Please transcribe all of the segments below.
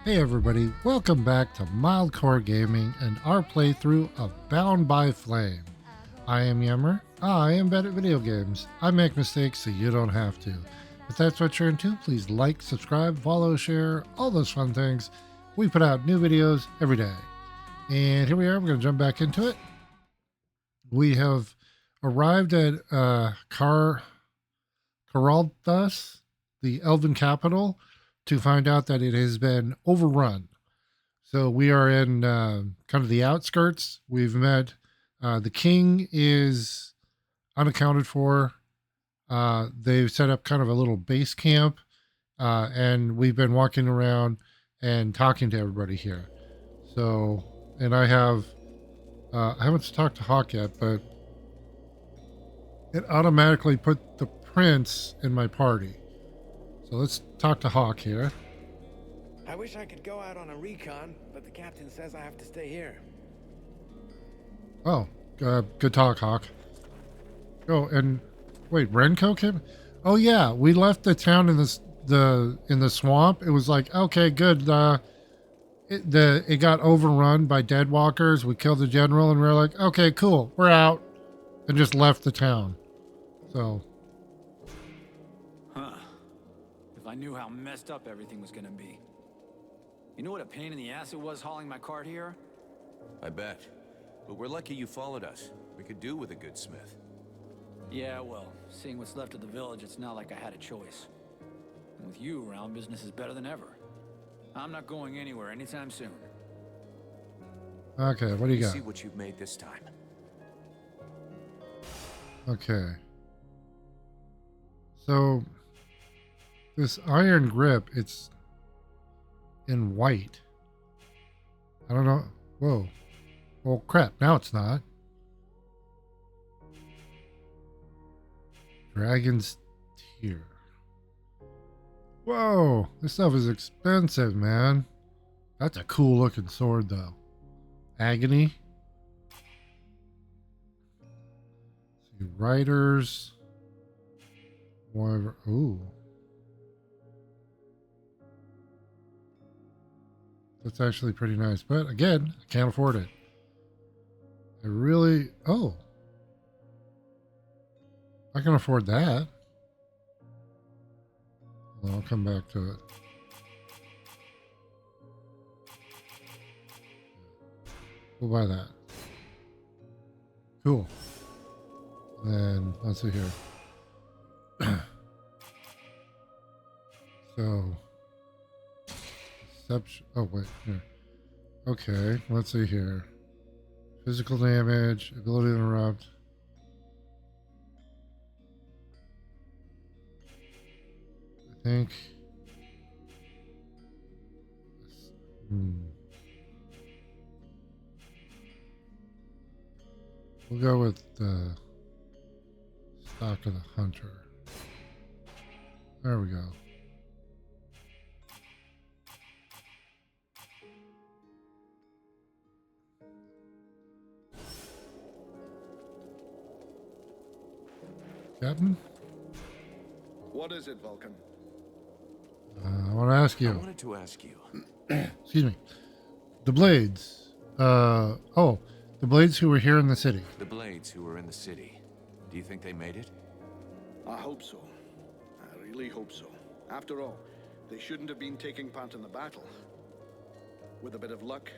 Hey everybody, welcome back to Mildcore Gaming and our playthrough of Bound by Flame. I am Yemmer. I am bad at video games. I make mistakes so you don't have to. If that's what you're into, please like, subscribe, follow, share, all those fun things. We put out new videos every day. And here we are, we're going to jump back into it. We have arrived at Caralthus, the Elven capital, to find out that it has been overrun. So we are in kind of the outskirts. We've met the king is unaccounted for. They've set up kind of a little base camp, and we've been walking around and talking to everybody here. So, and I haven't talked to Hawk yet, but it automatically put the prince in my party. So let's talk to Hawk here. I wish I could go out on a recon, but the captain says I have to stay here. Oh, good talk, Hawk. Oh, and wait, Renko came? Oh yeah, we left the town in the swamp. It was like, okay, good. It got overrun by dead walkers. We killed the general, and we were like, okay, cool, we're out, and just left the town. So. Huh. If I knew how messed up everything was gonna be. You know what a pain in the ass it was hauling my cart here? I bet. But we're lucky you followed us. We could do with a good smith. Yeah, well, seeing what's left of the village, it's not like I had a choice. And with you around, business is better than ever. I'm not going anywhere anytime soon. Okay, what do you got? See what you've made this time. Okay. So, this iron grip, it's in white. I don't know. Whoa. Well, crap. Now it's not. Dragon's Tear. Whoa. This stuff is expensive, man. That's a cool looking sword, though. Agony. Let's see, Riders. Whatever. Ooh. That's actually pretty nice. But again, I can't afford it. I really... Oh. I can afford that. Well, I'll come back to it. We'll buy that. Cool. Then, let's see here. So... Oh, wait. Here. Okay, let's see here. Physical damage, ability to interrupt. I think. We'll go with the stock of the hunter. There we go. Captain? What is it, Vulcan? I want to ask you. I wanted to ask you. Excuse me. The Blades. The Blades who were here in the city. The Blades who were in the city. Do you think they made it? I hope so. I really hope so. After all, they shouldn't have been taking part in the battle. With a bit of luck,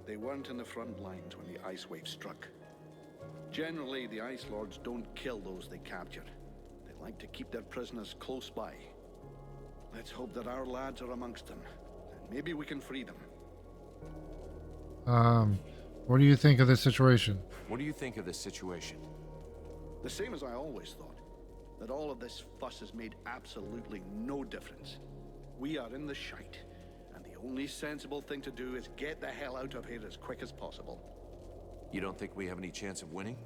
they weren't in the front lines when the ice wave struck. Generally, the Ice Lords don't kill those they capture. They like to keep their prisoners close by. Let's hope that our lads are amongst them, and maybe we can free them. What do you think of this situation? What do you think of this situation? The same as I always thought. That all of this fuss has made absolutely no difference. We are in the shite, and the only sensible thing to do is get the hell out of here as quick as possible. You don't think we have any chance of winning?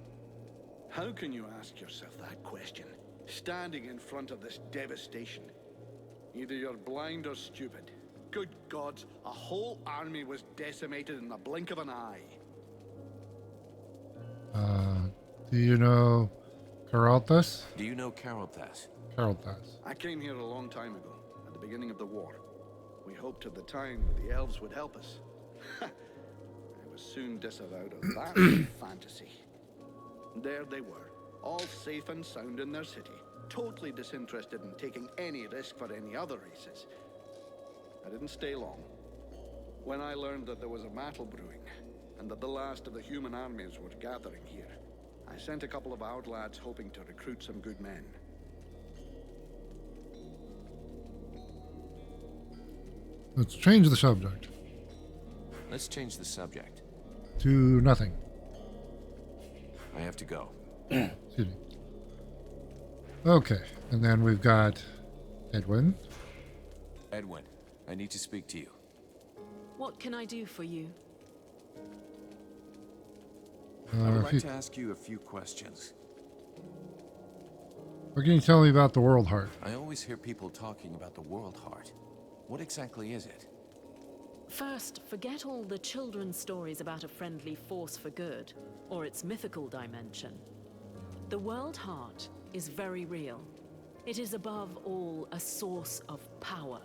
How can you ask yourself that question, standing in front of this devastation? Either you're blind or stupid. Good gods, a whole army was decimated in the blink of an eye. Do you know Caralthus? Do you know Caralthus? Caralthus. I came here a long time ago, at the beginning of the war. We hoped at the time that the elves would help us. I was soon disavowed of that fantasy. There they were, all safe and sound in their city, totally disinterested in taking any risk for any other races. I didn't stay long. When I learned that there was a battle brewing, and that the last of the human armies were gathering here, I sent a couple of our lads hoping to recruit some good men. Let's change the subject Let's change the subject. to nothing. I have to go. Excuse me. Okay, and then we've got Edwin. Edwin, I need to speak to you. What can I do for you? I would if like you- to ask you a few questions. What can you tell me about the World Heart? I always hear people talking about the World Heart. What exactly is it? First, forget all the children's stories about a friendly force for good, or its mythical dimension. The World Heart is very real. It is above all a source of power.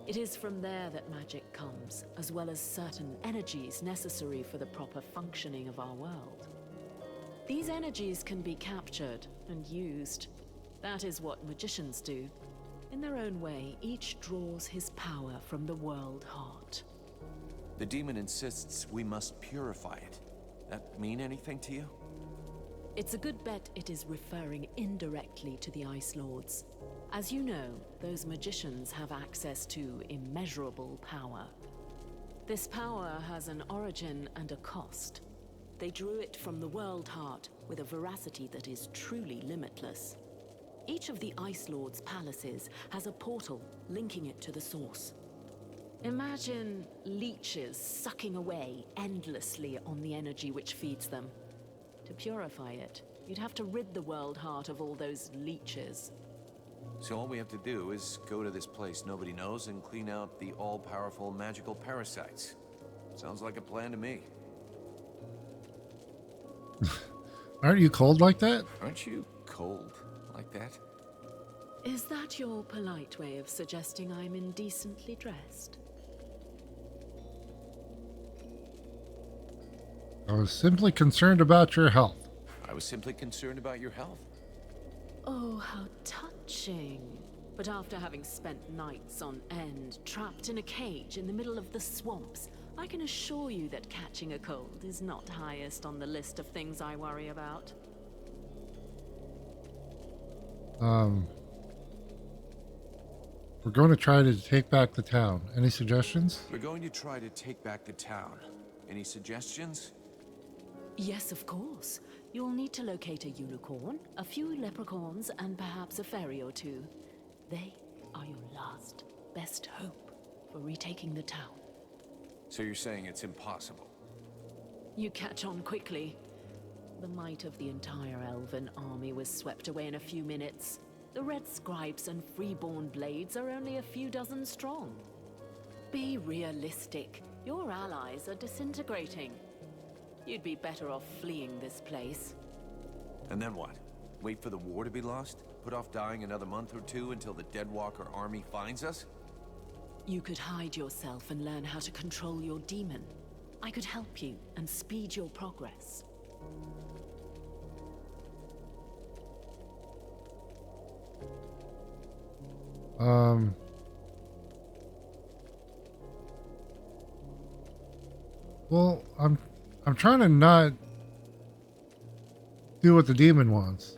It is from there that magic comes, as well as certain energies necessary for the proper functioning of our world. These energies can be captured and used. That is what magicians do. In their own way, each draws his power from the World Heart. The demon insists we must purify it. That mean anything to you? It's a good bet it is referring indirectly to the Ice Lords. As you know, those magicians have access to immeasurable power. This power has an origin and a cost. They drew it from the World Heart with a veracity that is truly limitless. Each of the Ice Lord's palaces has a portal linking it to the source. Imagine leeches sucking away endlessly on the energy which feeds them. To purify it, you'd have to rid the World Heart of all those leeches. So all we have to do is go to this place nobody knows and clean out the all-powerful magical parasites. Sounds like a plan to me. Aren't you cold like that? Aren't you cold like that? Is that your polite way of suggesting I'm indecently dressed? I was simply concerned about your health. I was simply concerned about your health. Oh, how touching. But after having spent nights on end, trapped in a cage in the middle of the swamps, I can assure you that catching a cold is not highest on the list of things I worry about. We're going to try to take back the town. Any suggestions? We're going to try to take back the town. Any suggestions? Yes, of course. You'll need to locate a unicorn, a few leprechauns, and perhaps a fairy or two. They are your last, best hope for retaking the town. So you're saying it's impossible? You catch on quickly. The might of the entire elven army was swept away in a few minutes. The red scribes and freeborn blades are only a few dozen strong. Be realistic. Your allies are disintegrating. You'd be better off fleeing this place. And then what? Wait for the war to be lost? Put off dying another month or two until the Deadwalker army finds us? You could hide yourself and learn how to control your demon. I could help you and speed your progress. Well, I'm trying to not do what the demon wants.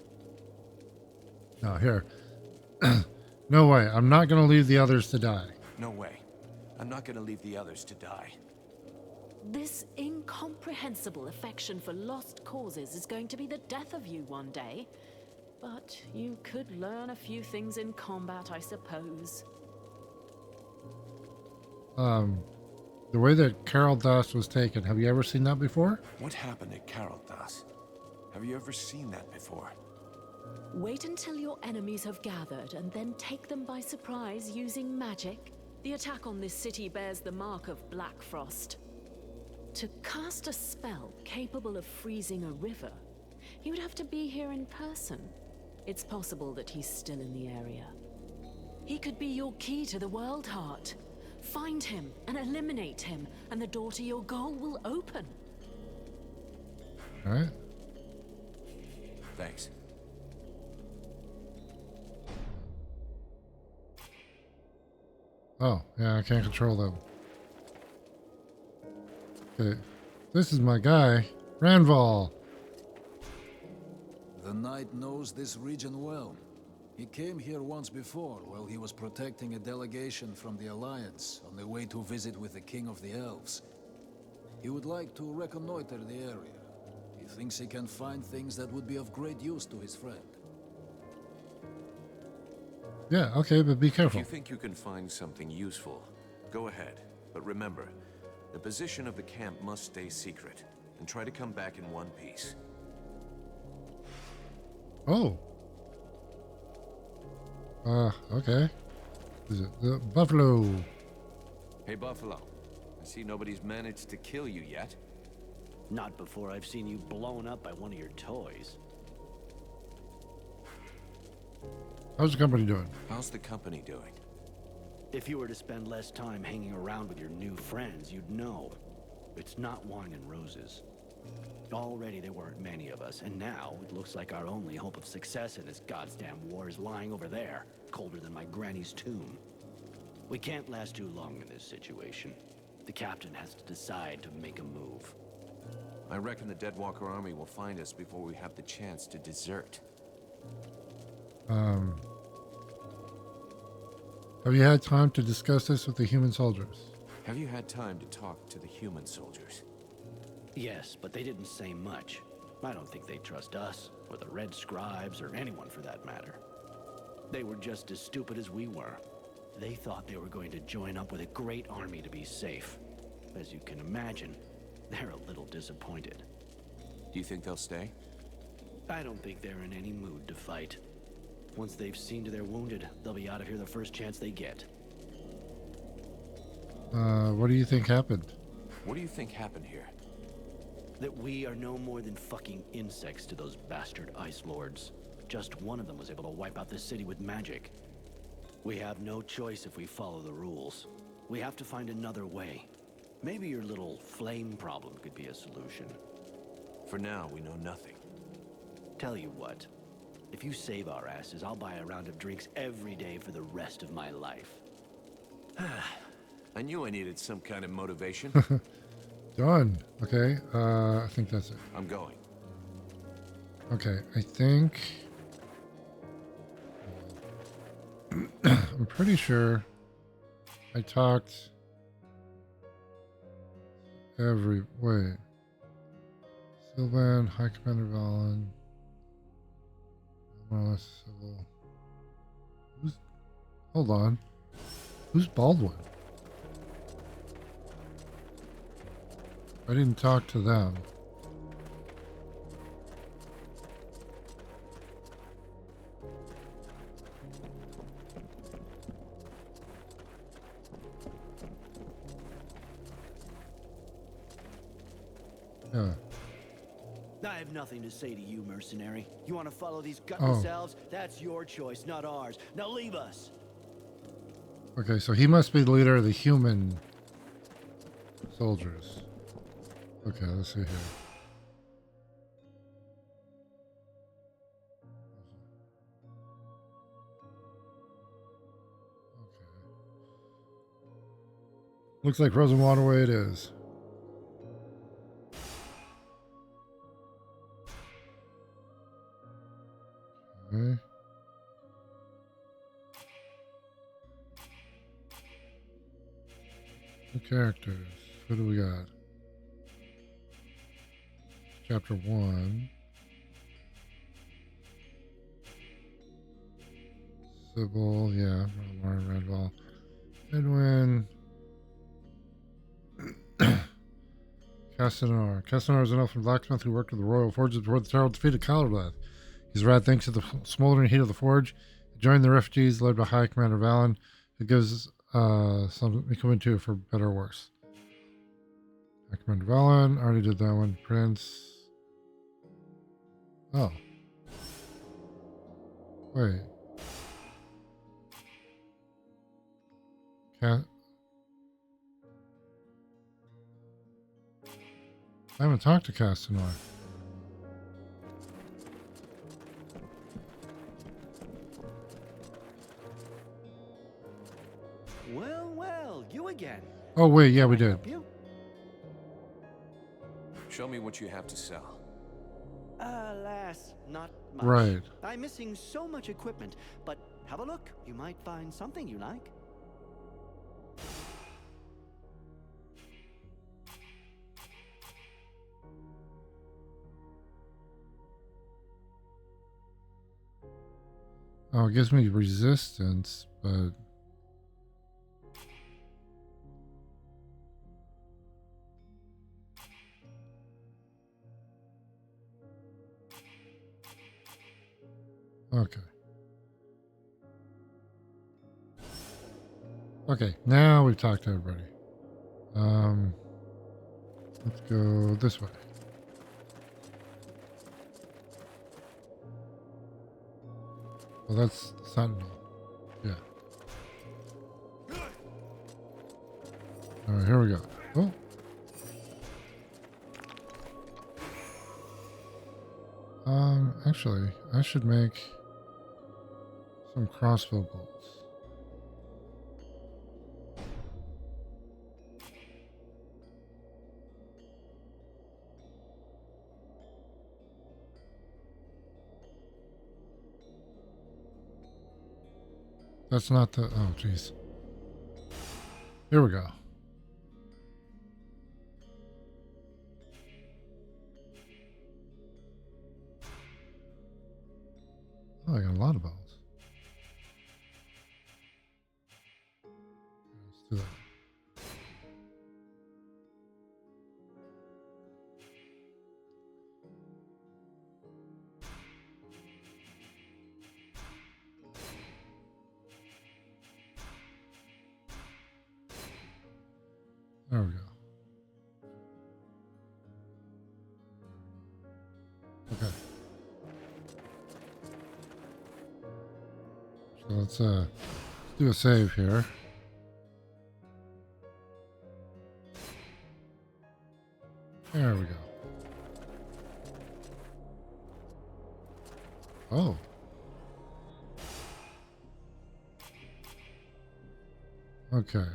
No, here. No way. I'm not going to leave the others to die. No way. I'm not gonna leave the others to die. This incomprehensible affection for lost causes is going to be the death of you one day. But you could learn a few things in combat, I suppose. The way that Carol Das was taken, have you ever seen that before? What happened at Carol Das? Have you ever seen that before? Wait until your enemies have gathered and then take them by surprise using magic. The attack on this city bears the mark of Black Frost. To cast a spell capable of freezing a river, he would have to be here in person. It's possible that he's still in the area. He could be your key to the World Heart. Find him and eliminate him, and the door to your goal will open. All right. Thanks. Oh, yeah, I can't control them. Okay. This is my guy, Ranval. The Knight knows this region well. He came here once before while he was protecting a delegation from the Alliance on their way to visit with the King of the Elves. He would like to reconnoiter the area. He thinks he can find things that would be of great use to his friend. Yeah, okay, but be If careful. you think you can find something useful, go ahead. But remember, the position of the camp must stay secret, and try to come back in one piece. Oh. Okay. Is it the buffalo? Hey, Buffalo. I see nobody's managed to kill you yet. Not before I've seen you blown up by one of your toys. How's the company doing? How's the company doing? If you were to spend less time hanging around with your new friends, you'd know. It's not wine and roses. Already there weren't many of us, and now it looks like our only hope of success in this goddamn war is lying over there, colder than my granny's tomb. We can't last too long in this situation. The captain has to decide to make a move. I reckon the Deadwalker army will find us before we have the chance to desert. Have you had time to discuss this with the human soldiers? Have you had time to talk to the human soldiers? Yes, but they didn't say much. I don't think they trust us, or the Red Scribes, or anyone for that matter. They were just as stupid as we were. They thought they were going to join up with a great army to be safe. As you can imagine, they're a little disappointed. Do you think they'll stay? I don't think they're in any mood to fight. Once they've seen to their wounded, they'll be out of here the first chance they get. What do you think happened? What do you think happened here? That we are no more than fucking insects to those bastard Ice Lords. Just one of them was able to wipe out this city with magic. We have no choice if we follow the rules. We have to find another way. Maybe your little flame problem could be a solution. For now, we know nothing. Tell you what, if you save our asses, I'll buy a round of drinks every day for the rest of my life. I knew I needed some kind of motivation. Done. Okay. I think that's it. I'm going. Okay. I think. I'm pretty sure I talked every. Wait. Sylvan, High Commander Valen. Civil. Who's. Hold on. Who's Baldwin? I didn't talk to them. Yeah. I have nothing to say to you, mercenary. You want to follow these gutless elves? That's your choice, not ours. Now leave us. Okay, so he must be the leader of the human soldiers. Okay, let's see here. Okay. Looks like Frozen Waterway it is. Okay. New characters. Who do we got? Chapter 1. Sybil, yeah. Lauren Redwall. Edwin. Castanar. Castanar is an elfin blacksmith who worked with the royal forges before the Tower defeated Calderlath. He's rad thanks to the smoldering heat of the forge. He joined the refugees led by High Commander Valen, who gives some equipment to it for better or worse. High Commander Valen, already did that one. Prince. Oh. Wait. I haven't talked to Castanor. Well, well, you again. Oh wait, yeah, we Can I did. help you? Show me what you have to sell. Alas, not much. Right. I'm missing so much equipment, but have a look. You might find something you like. Oh, it gives me resistance, but okay. Okay, now we've talked to everybody. Let's go this way. Well, that's Sentinel. Yeah. All right, here we go. Oh. Actually, I should make some crossbow bolts. That's not the... Oh, jeez. Here we go. Oh, I got a lot of bones. Let's do that. There we go. Okay. So let's do a save here. There we go. Oh. Okay.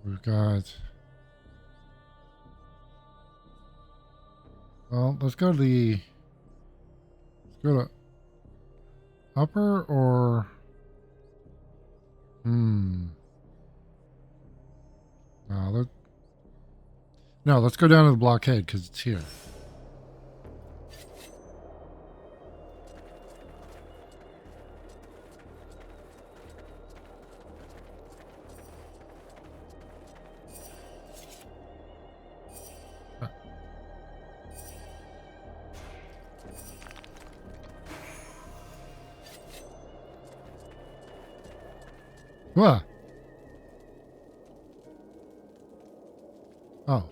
We've got... Well, let's go to the... Let's go to... Upper or... No, let's go down to the blockade because it's here. What? Oh.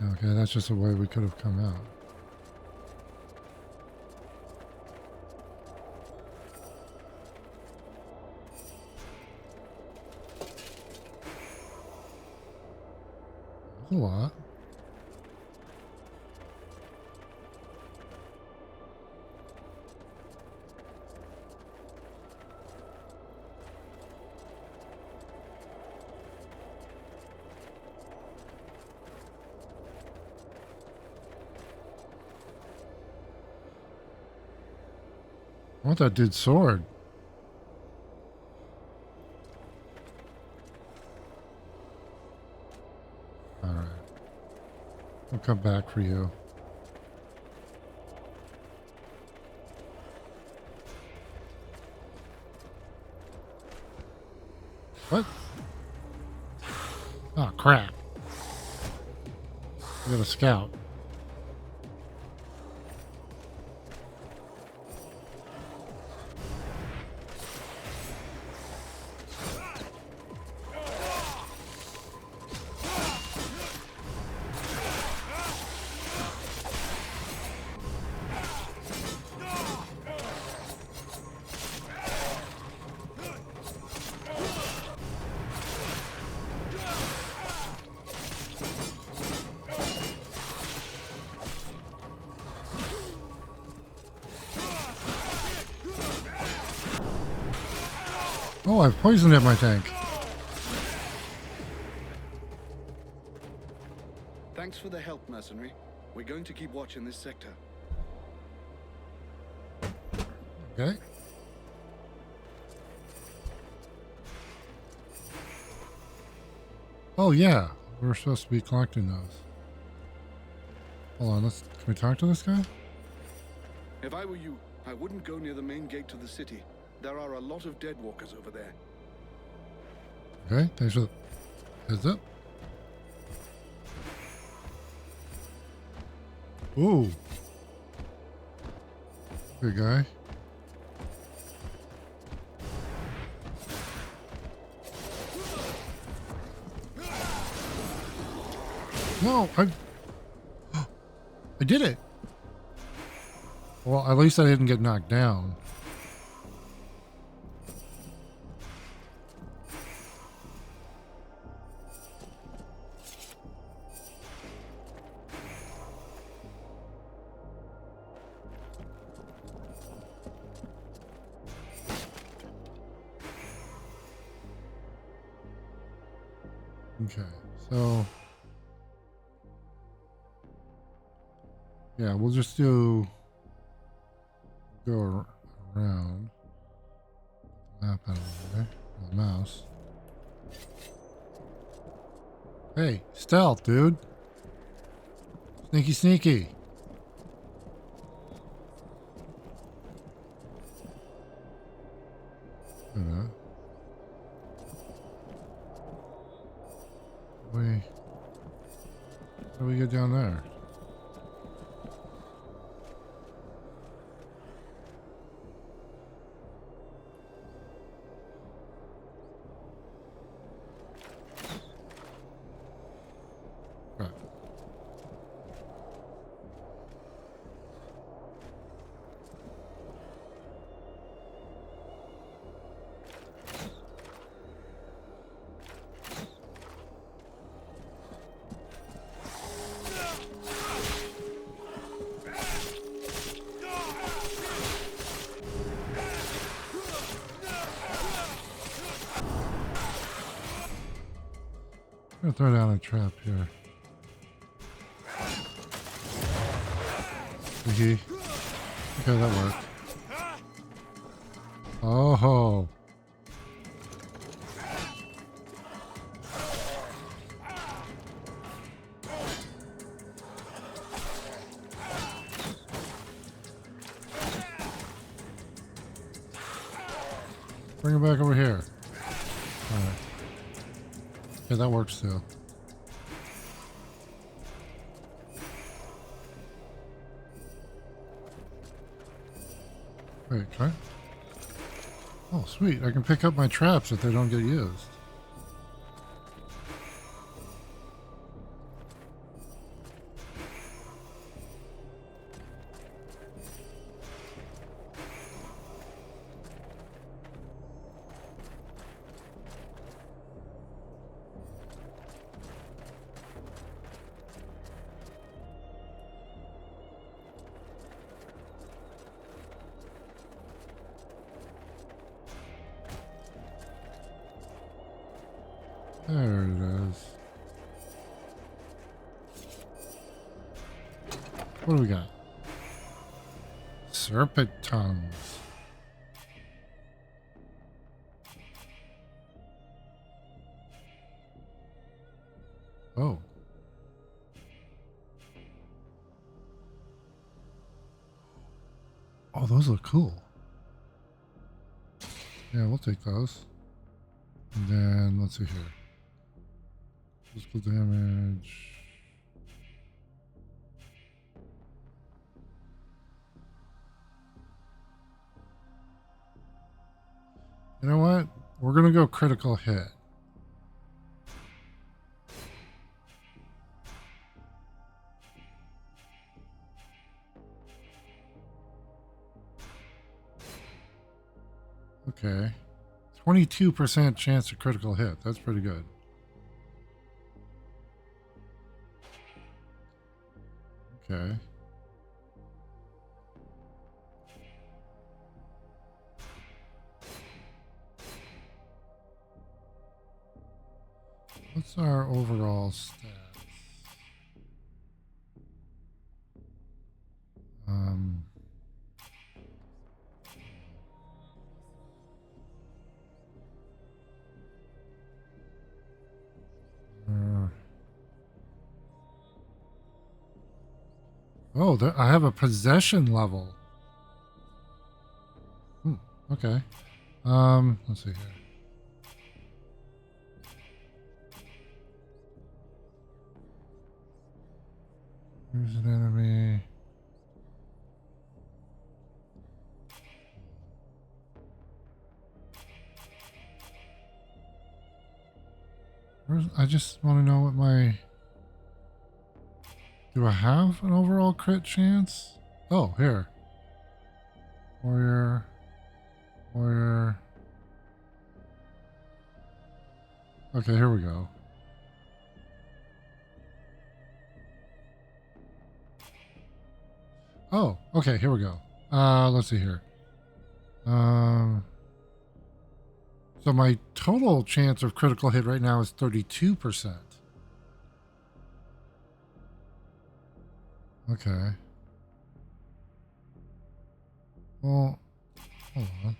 Okay, that's just a way we could have come out. That's a lot. I want that dude's sword. Alright. I'll come back for you. What? Oh, crap. I got a scout. Oh, I've poisoned in my tank. Thanks for the help, mercenary. We're going to keep watch in this sector. Okay. Oh yeah, we're supposed to be collecting those. Hold on, can we talk to this guy? If I were you, I wouldn't go near the main gate to the city. There are a lot of dead walkers over there. Okay, thanks for the heads up. Ooh. Good guy. No, I did it. Well, at least I didn't get knocked down. Okay, so yeah, we'll just go around. Map out of the way. The mouse. Hey, stealth, dude. Sneaky, sneaky. How do we get down there? Right. I'm gonna throw down a trap here. Okay, that worked. Oh. Bring it back over here. Alright. Yeah, that works too. Wait, can I? Oh, sweet. I can pick up my traps if they don't get used. There it is. What do we got? Serpent tongues. Oh. Oh, those look cool. Yeah, we'll take those. And then, let's see here. Physical damage. You know what? We're going to go critical hit. Okay. 22% chance of critical hit. That's pretty good. Okay. What's our overall stats? Um, uh, oh, there, I have a possession level. Okay. Let's see here. Here's an enemy. I just want to know what my... Do I have an overall crit chance? Oh, here. Warrior. Warrior. Okay, here we go. Oh, okay, here we go. Let's see here. So my total chance of critical hit right now is 32%. Okay. Well, hold on.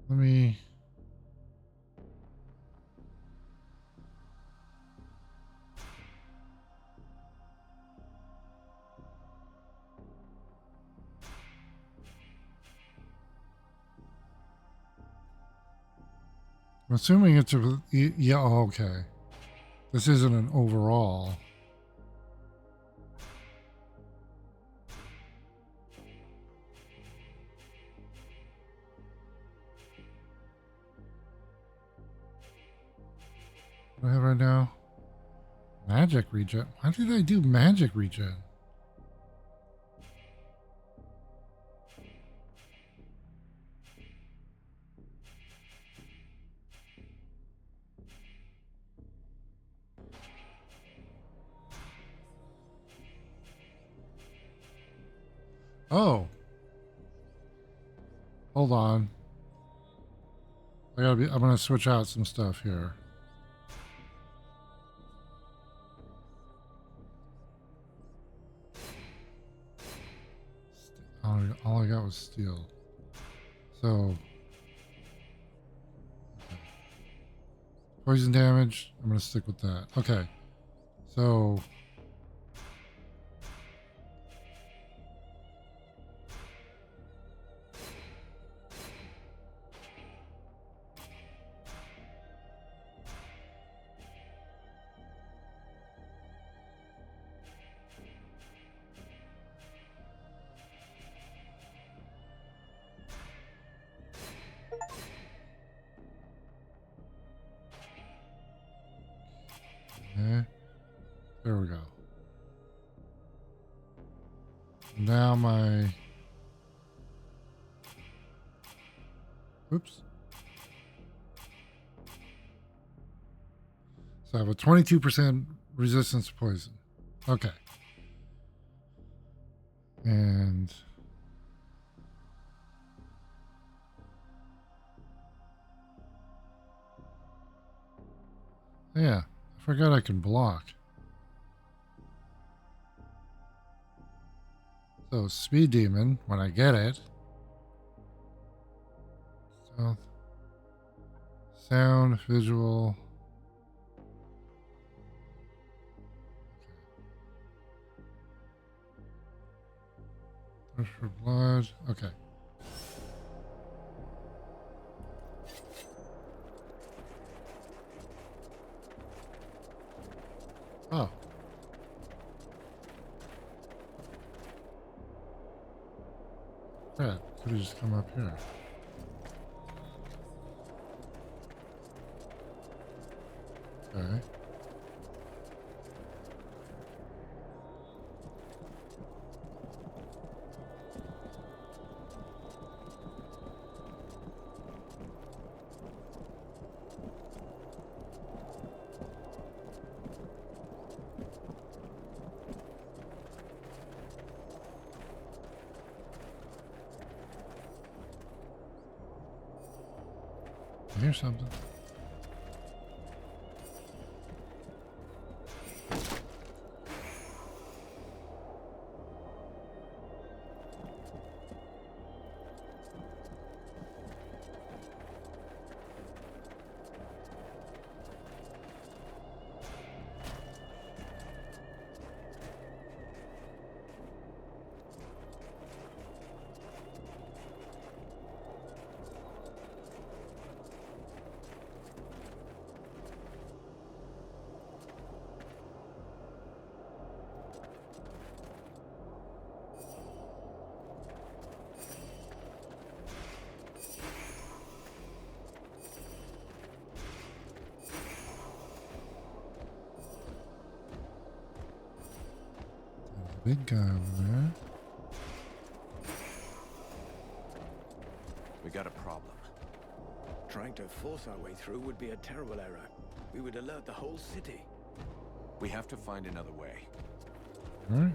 Let me... I'm assuming it's a... Yeah, oh, okay. This isn't an overall. What do I have right now? Magic regen. Why did I do magic regen? Oh. Hold on. I'm gonna switch out some stuff here. All I got was steel. So okay. Poison damage, I'm gonna stick with that. Okay. So okay. There we go. Now my... Oops. So I have a 22% resistance to poison. Okay. And... yeah, I forgot I can block. So speed demon, when I get it. Stealth. Sound, visual. Thirst for blood. Okay. Oh. Crap. Could have just come up here. Okay. I hear something. Big guy over there. We got a problem. Trying to force our way through would be a terrible error. We would alert the whole city. We have to find another way. All right.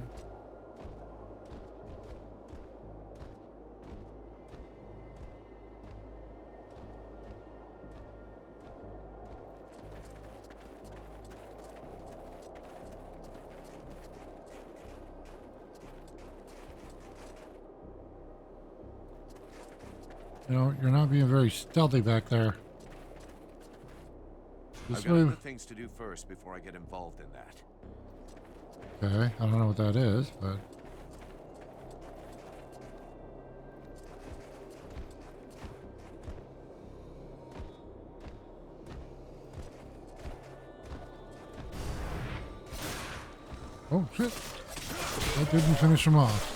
You know, you're not being very stealthy back there. I've This got way. other things to do first before I get involved in that. Okay, I don't know what that is, but oh shit! That didn't finish him off.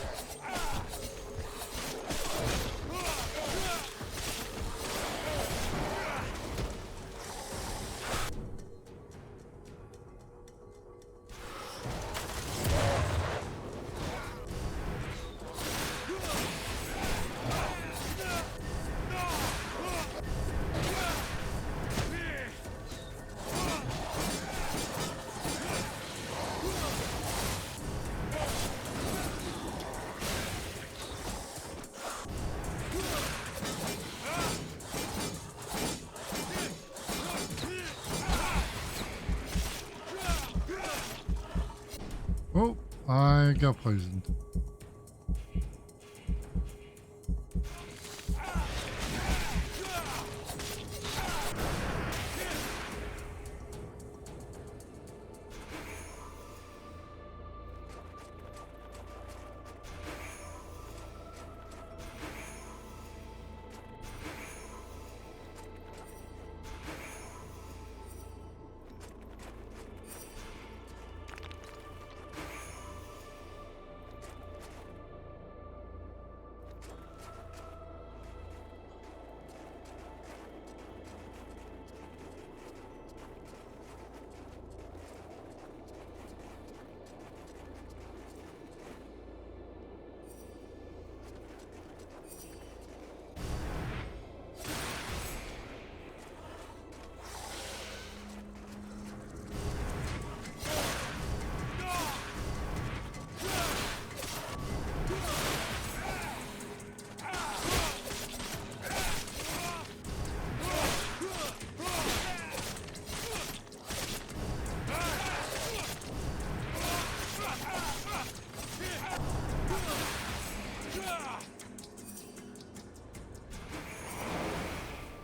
Oh, I got poisoned.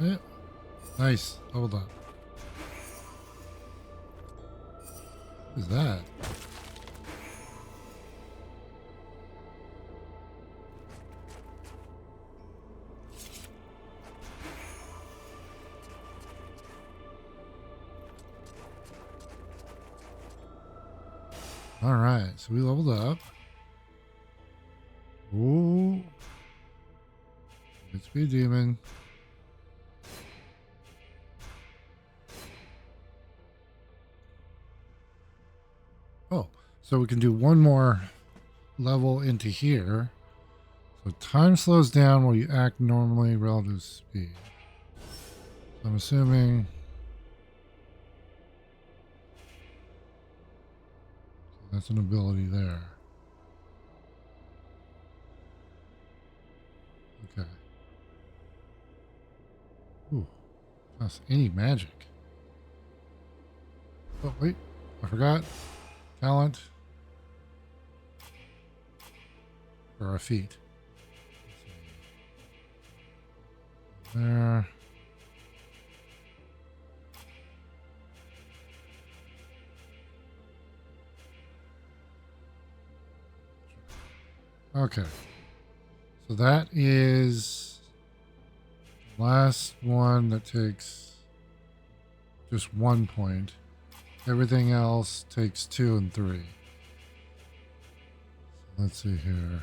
Yeah. Nice. Hold on. What is that? All right, so we leveled up. Ooh. It's be a demon. Oh, so we can do one more level into here. So time slows down while you act normally relative to speed. So I'm assuming that's an ability there. Okay. Ooh, that's any magic. Oh, wait, I forgot. Talent. Or a feat. There. Okay. So that is the last one that takes just 1 point. Everything else takes 2 and 3. So let's see here.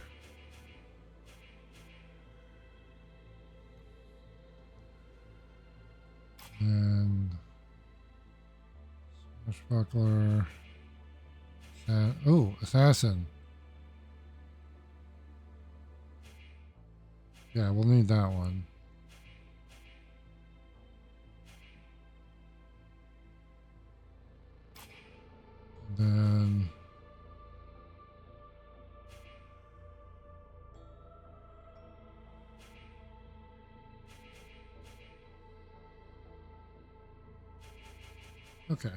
And swashbuckler. Oh, assassin. Yeah, we'll need that one. Then okay.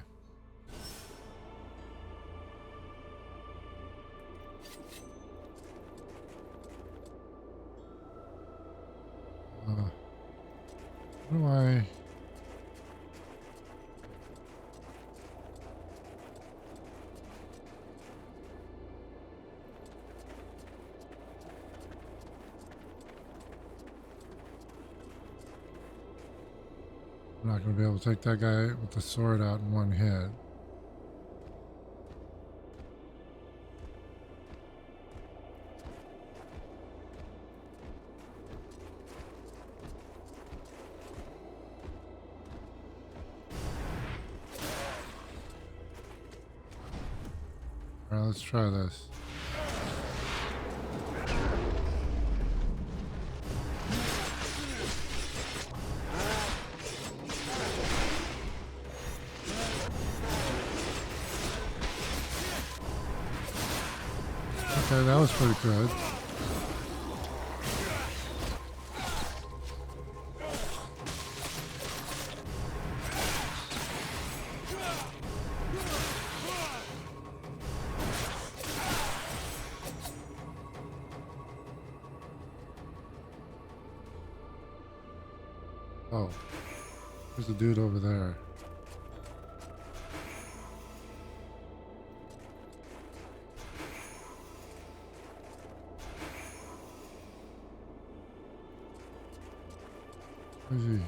How do I? I'm not going to be able to take that guy with the sword out in one hit. All right, let's try this. Okay, that was pretty good. Oh, there's a dude over there. Where's he?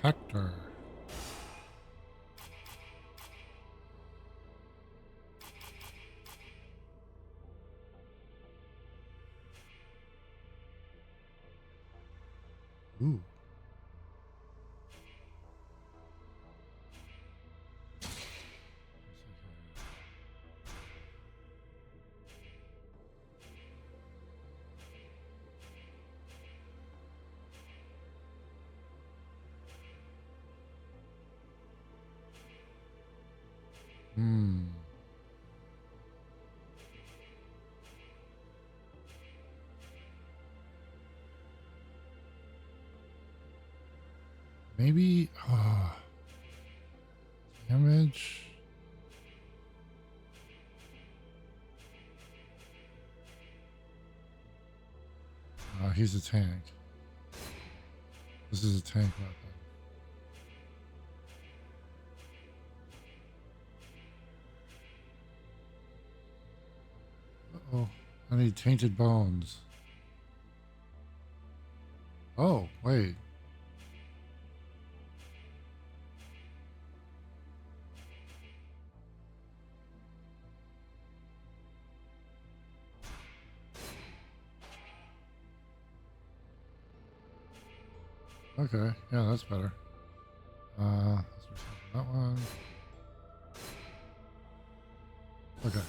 Hector. Ooh. Hmm. Maybe damage. He's a tank. This is a tank weapon. Uh-oh. I need tainted bones. Oh, wait. Okay, yeah, that's better. Let's recycle that one. Okay.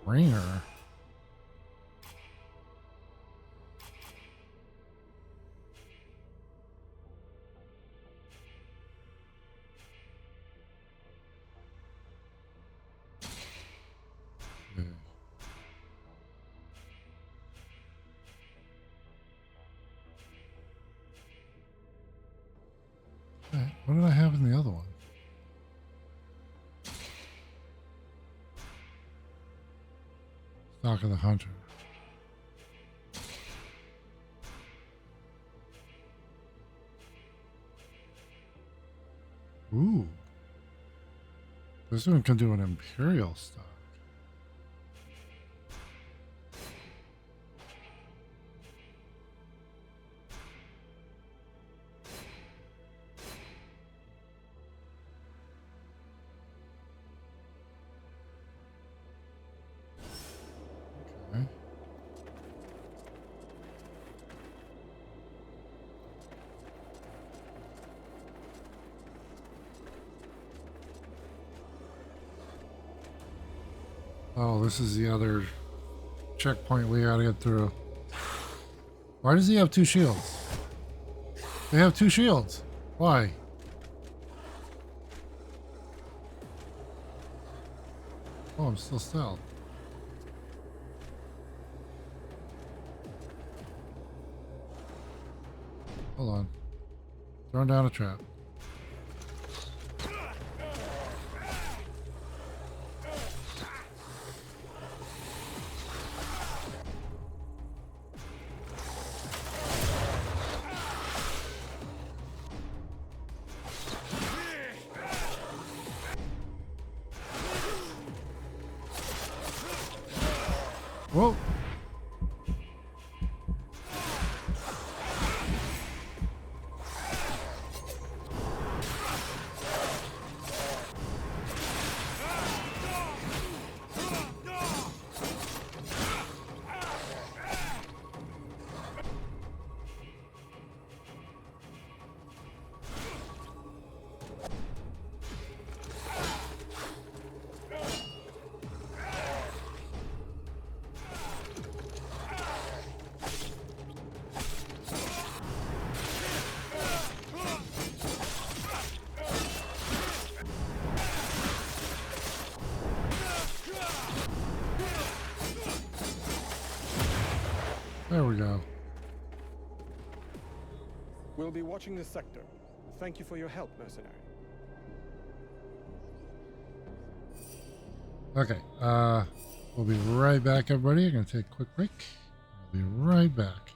Ringer. Okay. Okay, what did I have in the other one? Stock of the Hunter. Ooh. This one can do an Imperial stock. Okay. Oh, this is the other checkpoint we gotta get through. Why does he have two shields? They have two shields. Why? Oh, I'm still stealth. Hold on. Throwing down a trap. Whoa. There we go. We'll be watching this sector. Thank you for your help, mercenary. Okay, we'll be right back, everybody. I'm gonna take a quick break. We'll be right back.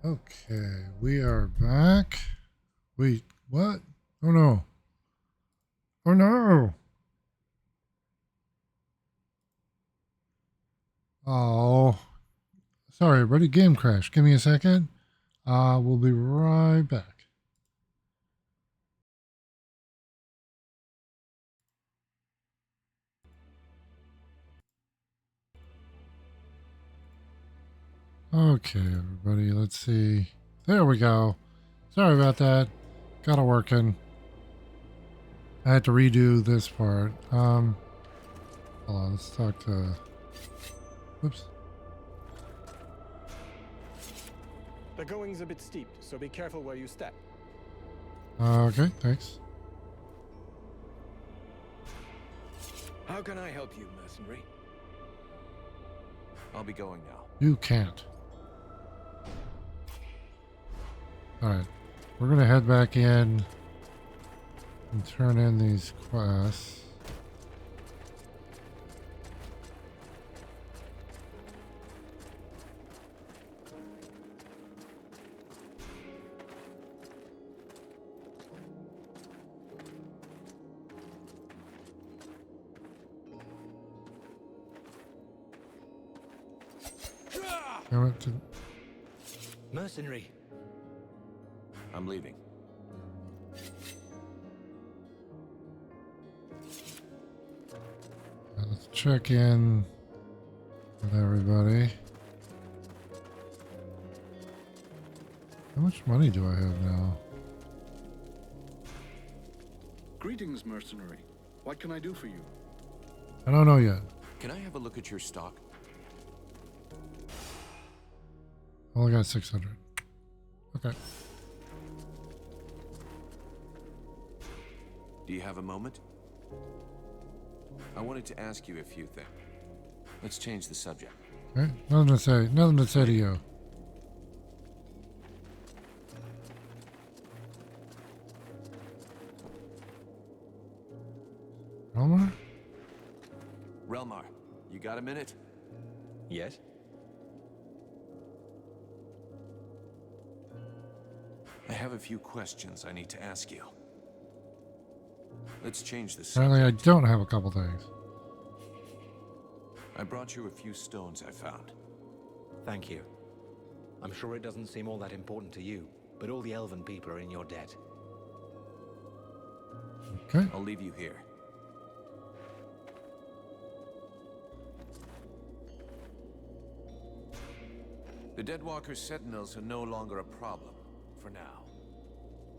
Okay, we are back. Wait, what? Oh no. Oh no. Oh, sorry, everybody. Game crash. Give me a second. We'll be right back. Okay, everybody. Let's see. There we go. Sorry about that. Got it working. I had to redo this part. Hold on. Let's talk to. Whoops. The going's a bit steep, so be careful where you step. Okay, thanks. How can I help you, mercenary? I'll be going now. You can't. Alright. We're gonna head back in and turn in these quests. I went to. Mercenary. I'm leaving. Let's check in with everybody. How much money do I have now? Greetings, mercenary. What can I do for you? I don't know yet. Can I have a look at your stock? Only got 600. Okay. Do you have a moment? I wanted to ask you a few things. Let's change the subject. Okay. Nothing to say. Nothing to say to you. got a minute? Yes? I have a few questions I need to ask you. Let's change the Apparently, I subject. don't have a couple things. I brought you a few stones I found. Thank you. I'm sure it doesn't seem all that important to you, but all the elven people are in your debt. Okay. I'll leave you here. The Deadwalker's sentinels are no longer a problem, for now.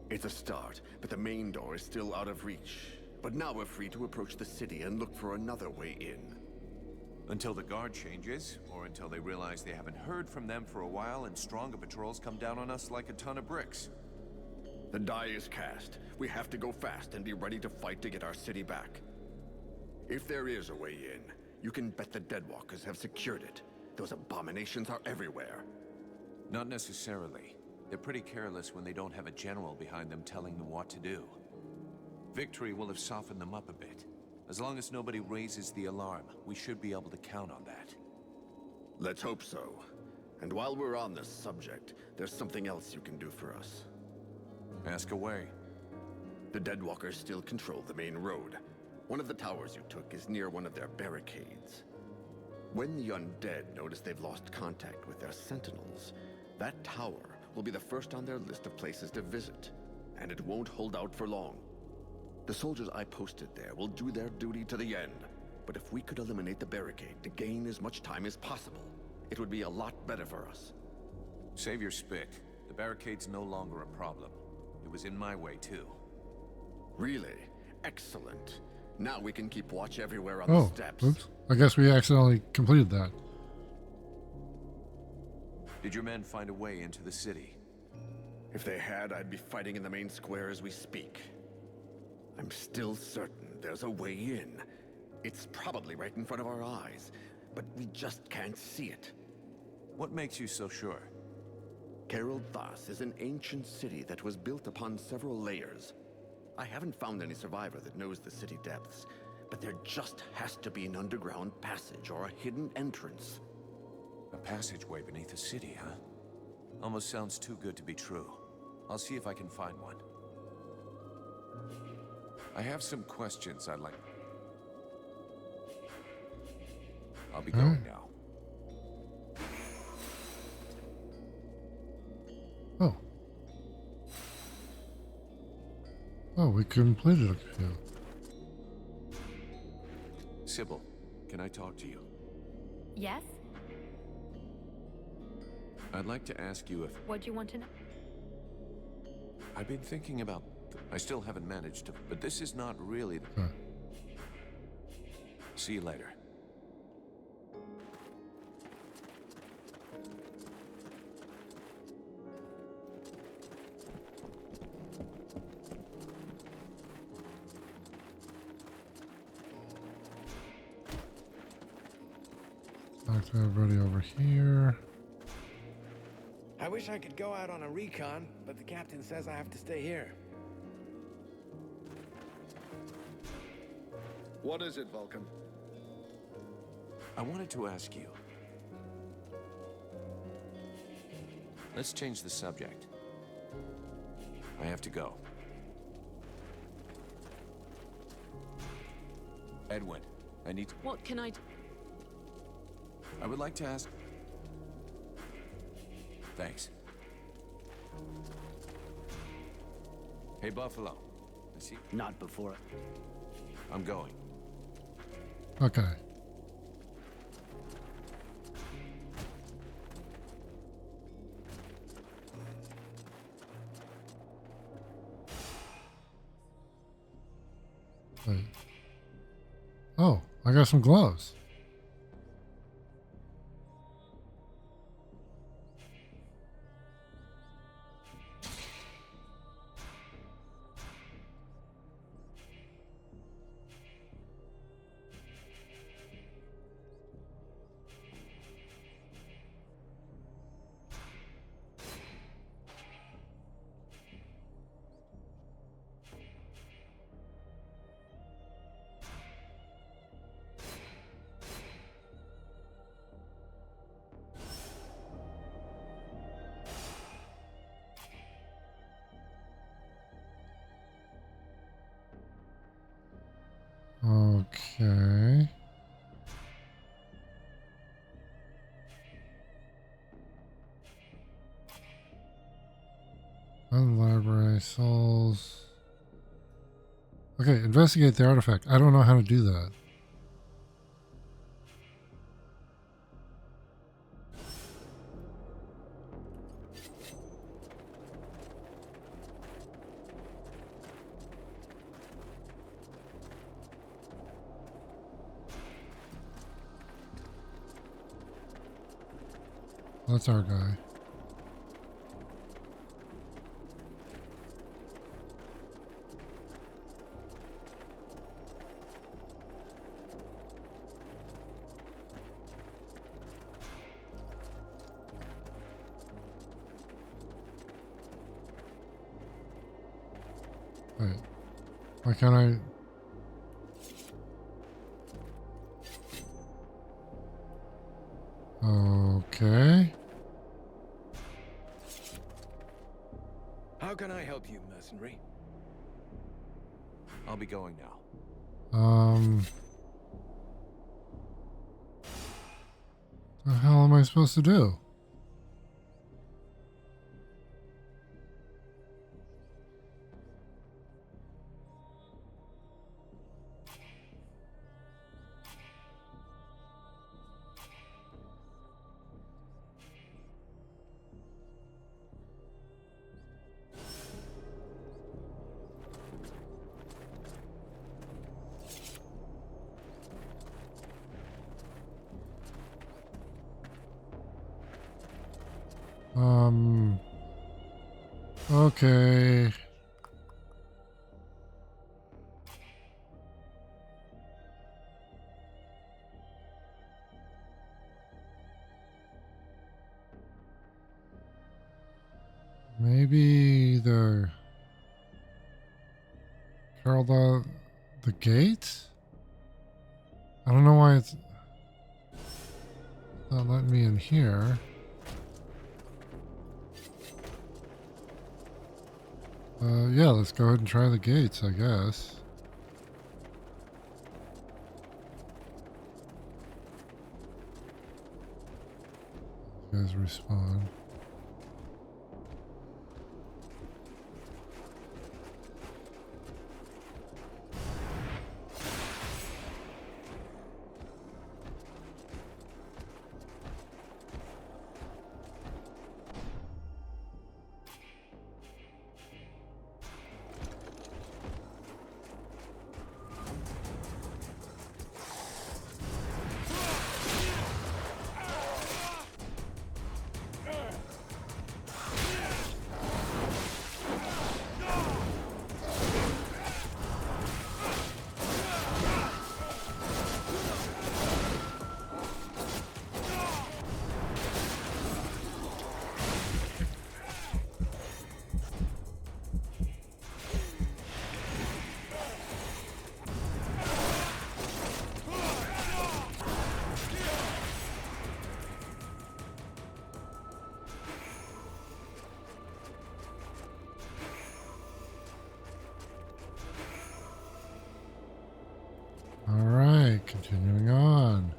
It's a start, but the main door is still out of reach. But now we're free to approach the city and look for another way in. Until the guard changes, or until they realize they haven't heard from them for a while and stronger patrols come down on us like a ton of bricks. The die is cast. We have to go fast and be ready to fight to get our city back. If there is a way in, you can bet the Deadwalkers have secured it. Those abominations are everywhere. Not necessarily. They're pretty careless when they don't have a general behind them telling them what to do. Victory will have softened them up a bit. As long as nobody raises the alarm, we should be able to count on that. Let's hope so. And while we're on this subject, there's something else you can do for us. Ask away. The Deadwalkers still control the main road. One of the towers you took is near one of their barricades. When the undead notice they've lost contact with their sentinels, that tower will be the first on their list of places to visit, and it won't hold out for long. The soldiers I posted there will do their duty to the end, but if we could eliminate the barricade to gain as much time as possible, it would be a lot better for us. Save your spit. The barricade's no longer a problem. It was in my way, too. Really? Excellent. Now we can keep watch everywhere on the Oh, steps. oops. I guess we accidentally completed that. Did your men find a way into the city? If they had, I'd be fighting in the main square as we speak. I'm still certain there's a way in. It's probably right in front of our eyes, but we just can't see it. What makes you so sure? Gerald Thas is an ancient city that was built upon several layers. I haven't found any survivor that knows the city depths, but there just has to be an underground passage or a hidden entrance. A passageway beneath the city, huh? Almost sounds too good to be true. I'll see if I can find one. I have some questions I'd like... I'll be going now. Oh. Oh, we completed a few. Sybil, can I talk to you? Yes? I'd like to ask you if... What do you want to know? I've been thinking about... I still haven't managed to... But this is not really the... Okay. See you later. Talk to everybody over here. I wish I could go out on a recon, but the captain says I have to stay here. What is it, Vulcan? I wanted to ask you. Let's change the subject. I have to go. Edwin, I need to... What can I do? I would like to ask... Thanks. Hey, Buffalo. I see... Not before. I'm going. Okay. Wait. Oh, I got some gloves. Library, souls. Okay, investigate the artifact. I don't know how to do that. That's our guy. Wait, why can't I? Okay. How can I help you, mercenary? I'll be going now. The hell am I supposed to do? Okay. Maybe the Carol the gate? I don't know why it's not letting me in here. Yeah, let's go ahead and try the gates, I guess. You guys respawn. All right, continuing on.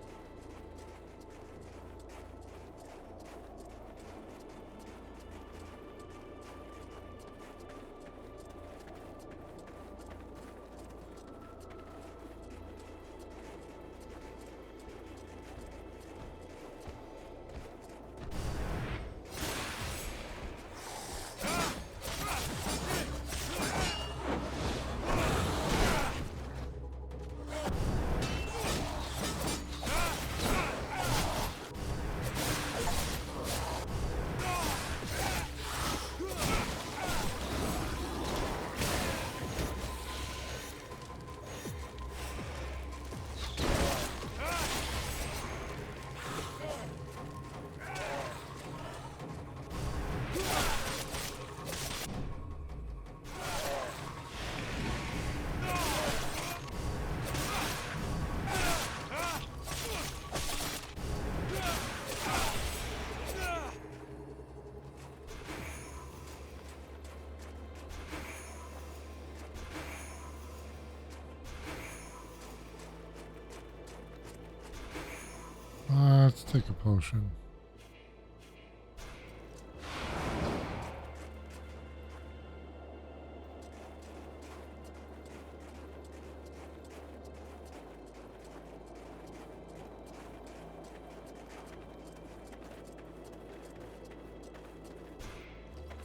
Let's take a potion.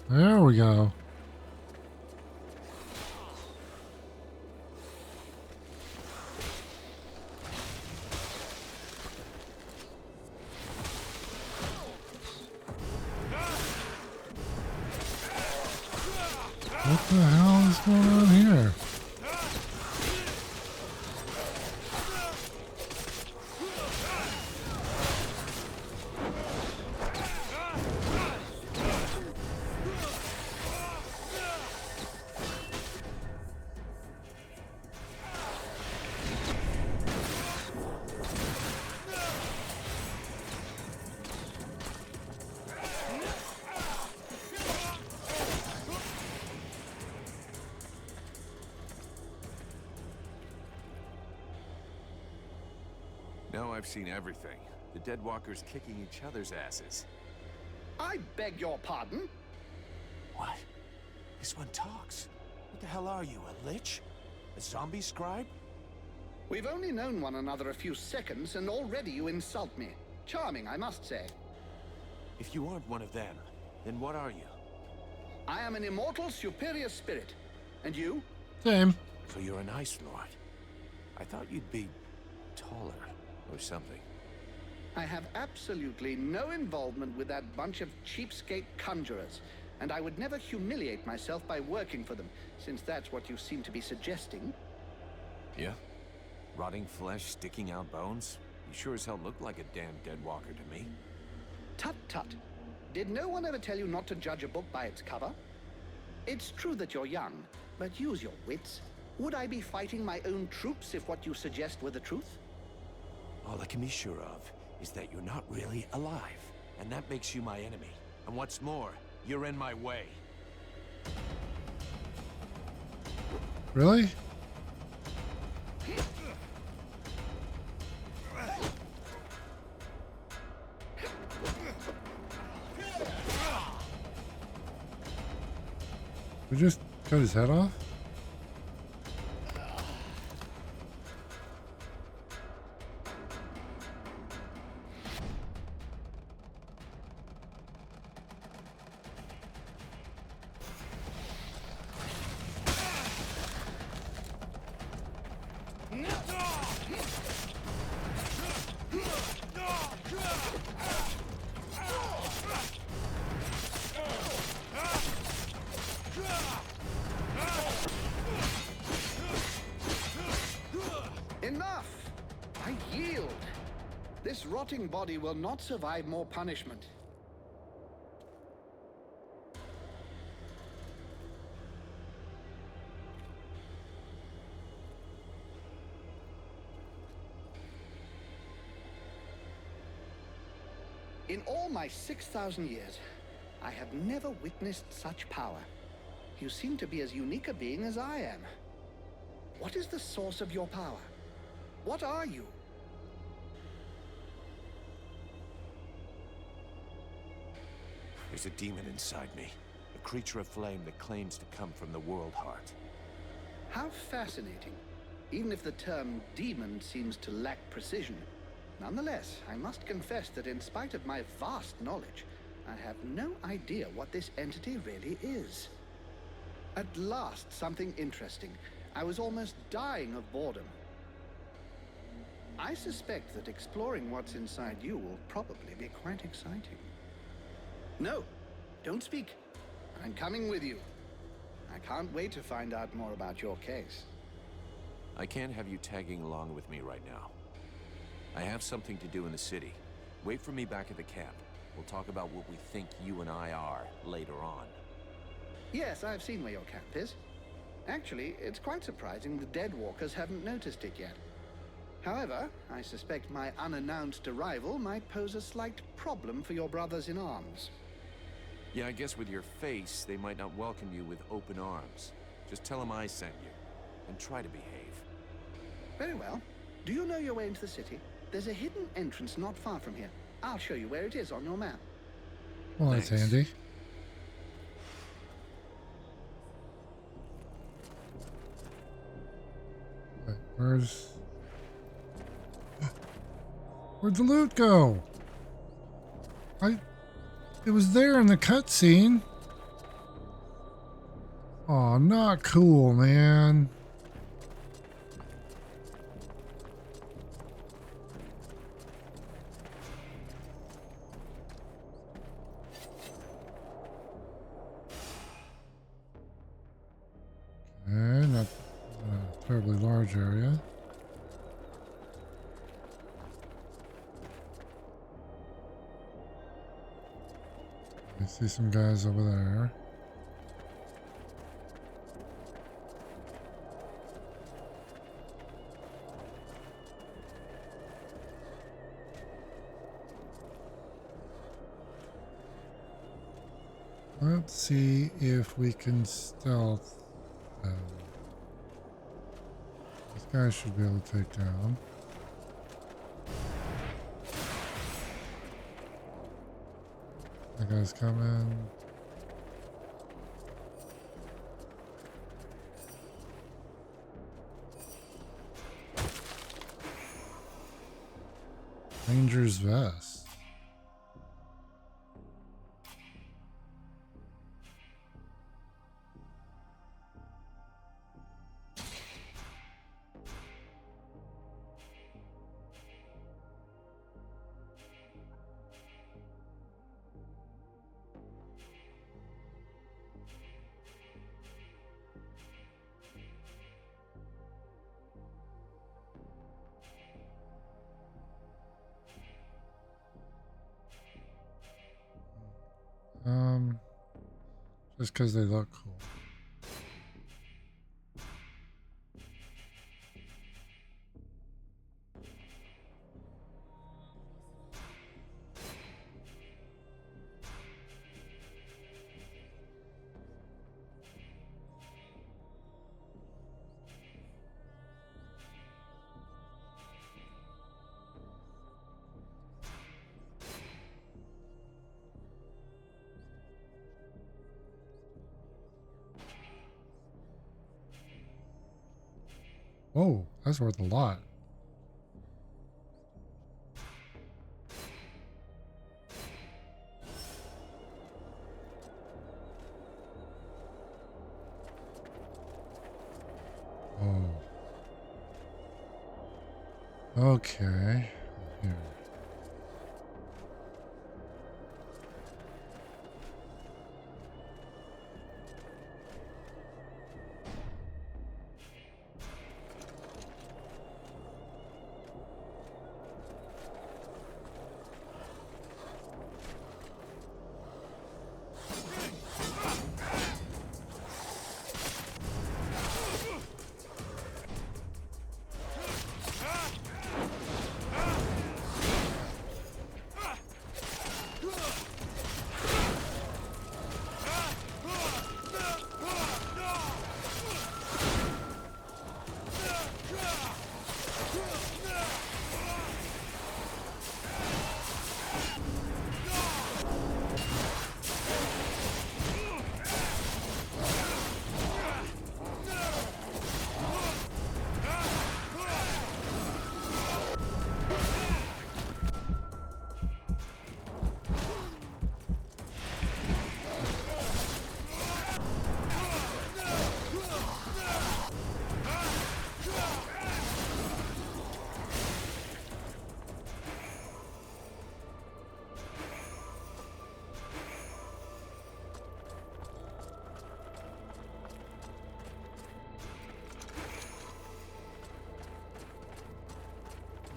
There we go. What the hell is going on here? Now I've seen everything. The Deadwalkers kicking each other's asses. I beg your pardon? What? This one talks. What the hell are you, a lich? A zombie scribe? We've only known one another a few seconds, and already you insult me. Charming, I must say. If you aren't one of them, then what are you? I am an immortal superior spirit. And you? Same. So you're an Ice Lord. I thought you'd be taller or something. I have absolutely no involvement with that bunch of cheapskate conjurers, and I would never humiliate myself by working for them, since that's what you seem to be suggesting. Yeah? Rotting flesh, sticking out bones? You sure as hell look like a damn Deadwalker to me. Tut tut. Did no one ever tell you not to judge a book by its cover? It's true that you're young, but use your wits. Would I be fighting my own troops if what you suggest were the truth? All I can be sure of is that you're not really alive, and that makes you my enemy. And what's more, you're in my way. Really? We just cut his head off? Enough! I yield. This rotting body will not survive more punishment. In all my 6,000 years, I have never witnessed such power. You seem to be as unique a being as I am. What is the source of your power? What are you? There's a demon inside me. A creature of flame that claims to come from the World Heart. How fascinating. Even if the term demon seems to lack precision. Nonetheless, I must confess that in spite of my vast knowledge, I have no idea what this entity really is. At last, something interesting. I was almost dying of boredom. I suspect that exploring what's inside you will probably be quite exciting. No, don't speak. I'm coming with you. I can't wait to find out more about your case. I can't have you tagging along with me right now. I have something to do in the city. Wait for me back at the camp. We'll talk about what we think you and I are later on. Yes, I've seen where your camp is. Actually, it's quite surprising the Deadwalkers haven't noticed it yet. However, I suspect my unannounced arrival might pose a slight problem for your brothers in arms. Yeah, I guess with your face, they might not welcome you with open arms. Just tell them I sent you, and try to behave. Very well. Do you know your way into the city? There's a hidden entrance not far from here. I'll show you where it is on your map. Well, that's Thanks. handy. Okay, where'd the loot go? It was there in the cutscene. Oh, not cool, man. Okay, not a terribly large area. I see some guys over there. Let's see if we can stealth them. This guy should be able to take down. That guy's coming. Ranger's vest. Just because they look cool. Whoa, that's worth a lot. Oh. Okay. Here.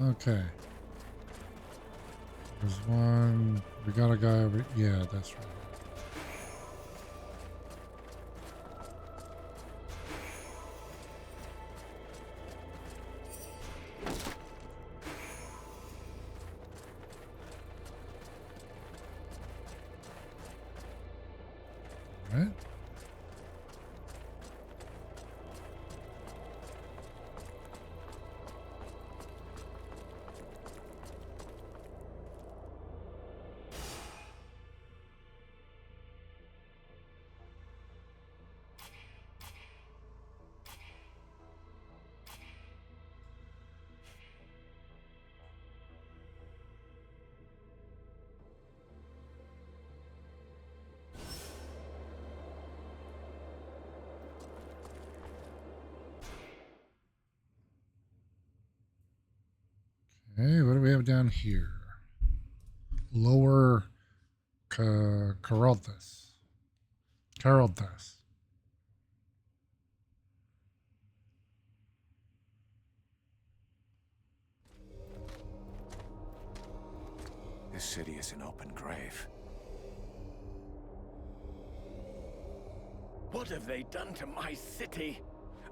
Okay. There's one. We got a guy over. Yeah, that's right. Right? Okay, what do we have down here? Lower Carolthus. Carolthus. This city is an open grave. What have they done to my city?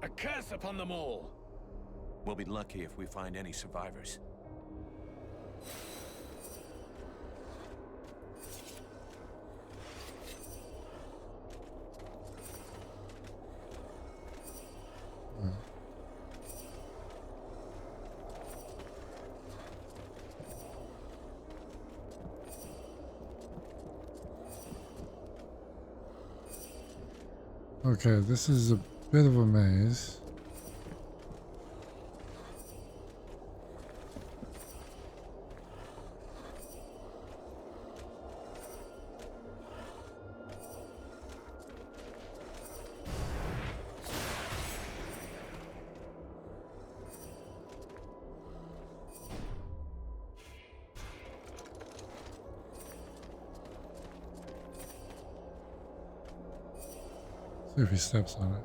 A curse upon them all! We'll be lucky if we find any survivors. Okay, this is a bit of a maze. See if he steps on it.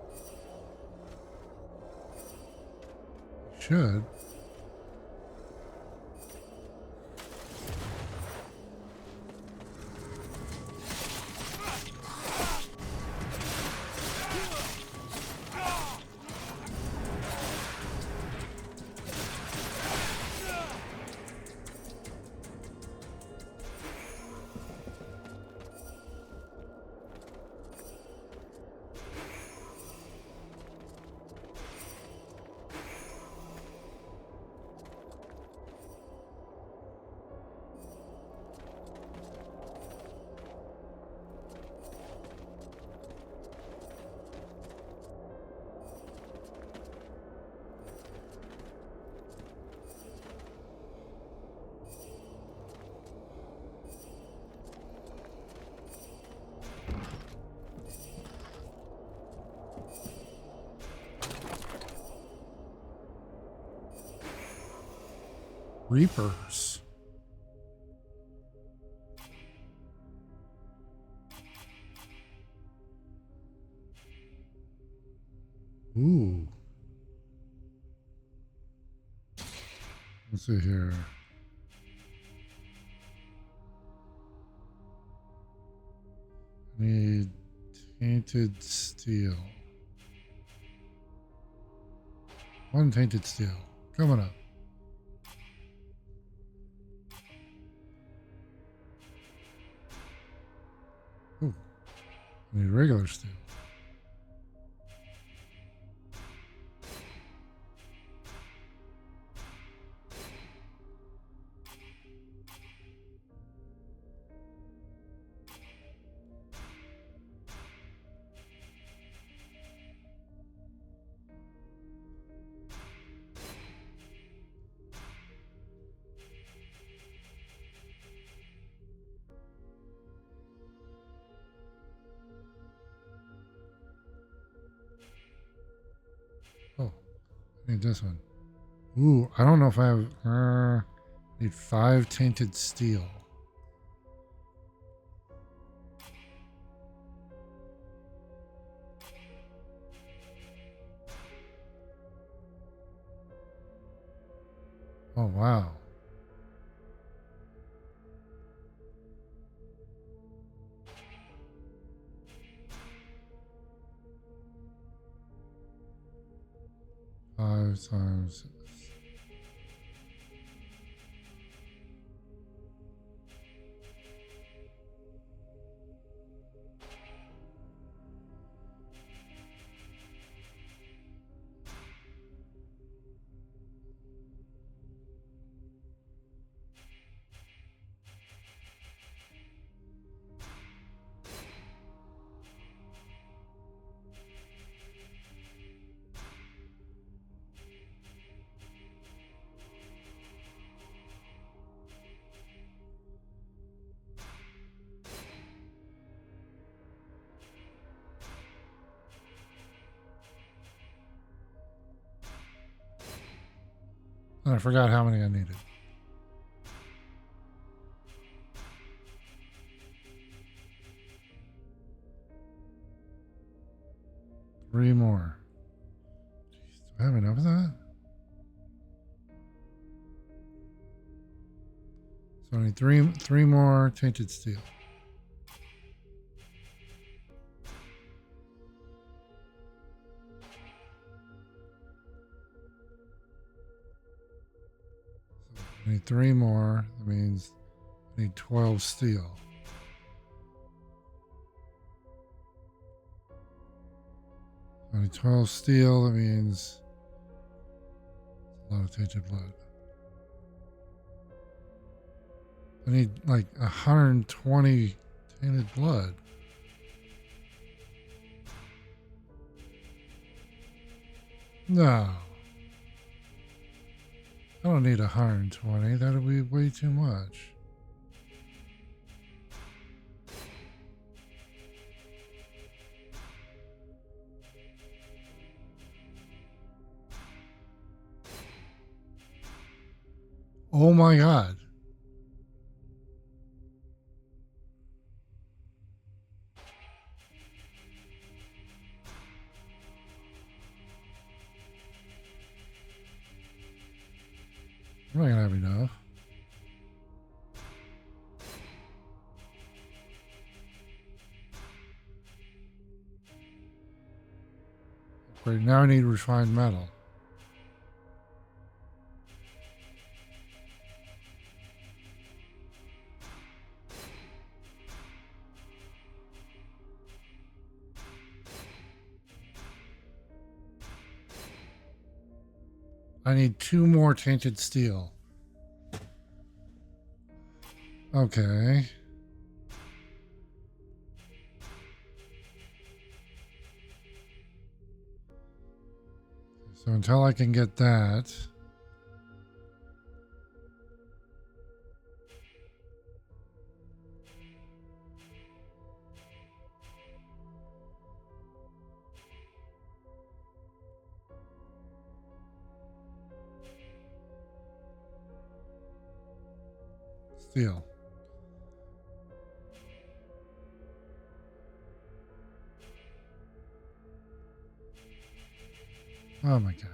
Should. Reapers. Ooh. Let's see here. Need tainted steel. One tainted steel. Coming up. Ooh. Need regular steel. Oh, I need this one. Ooh, I don't know if I have. Need 5 tainted steel. Oh wow. Five times. And I forgot how many I needed. 3 more. Jeez, do I have enough of that? So I need three more tainted steel. So I need 3 more. That means I need 12 steel. I need 12 steel. That means a lot of tainted blood. I need like 120 tainted blood. No. I don't need 120. That'll be way too much. Oh my god. I'm not gonna have enough. Great, now I need refined metal. I need 2 more tainted steel. Okay. So until I can get that. Steel. Oh my gosh.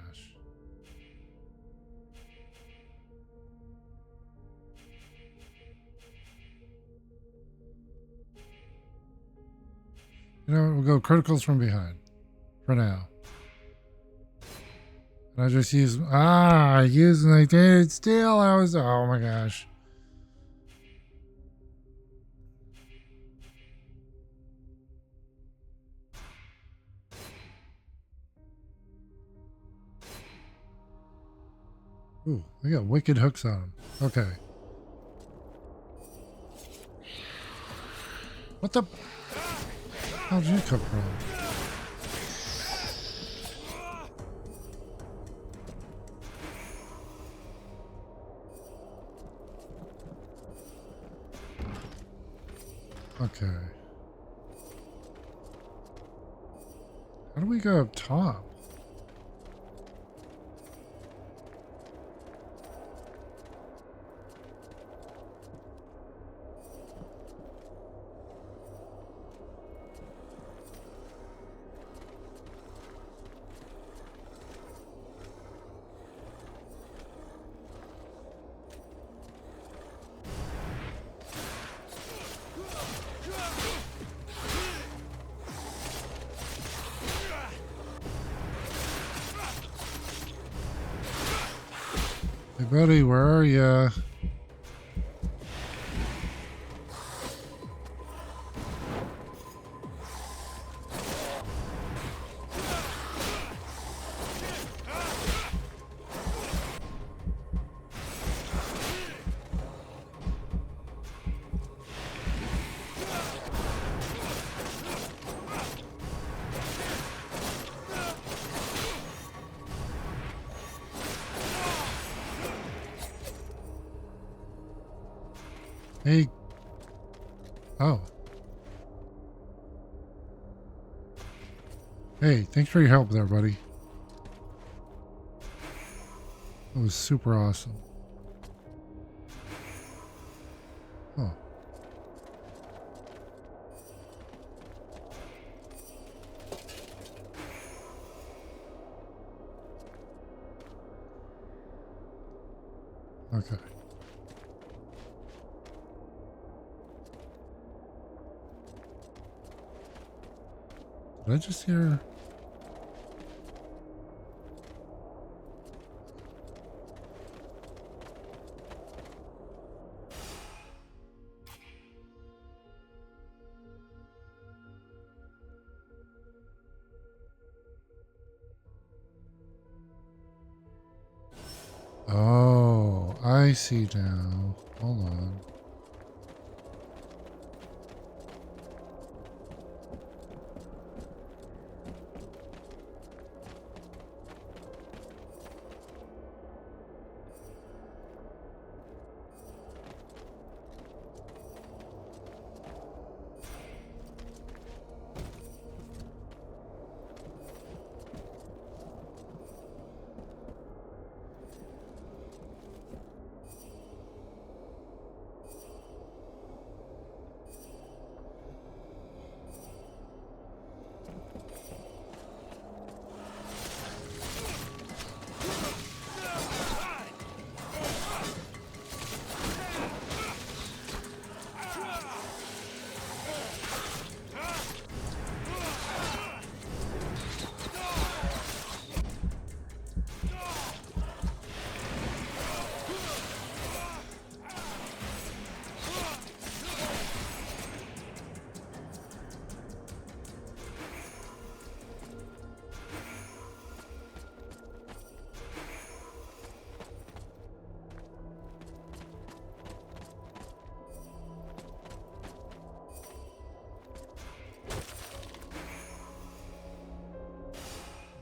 You know what? We'll go criticals from behind for now. And I just use I used my tainted steel. I was oh my gosh. Ooh, they got wicked hooks on them. Okay. What the? How'd you come from? Okay. How do we go up top? Hey buddy, where are ya? Hey. Oh. Hey, thanks for your help there, buddy. That was super awesome. Oh. Okay. Did I just hear? Oh, I see now. Hold on.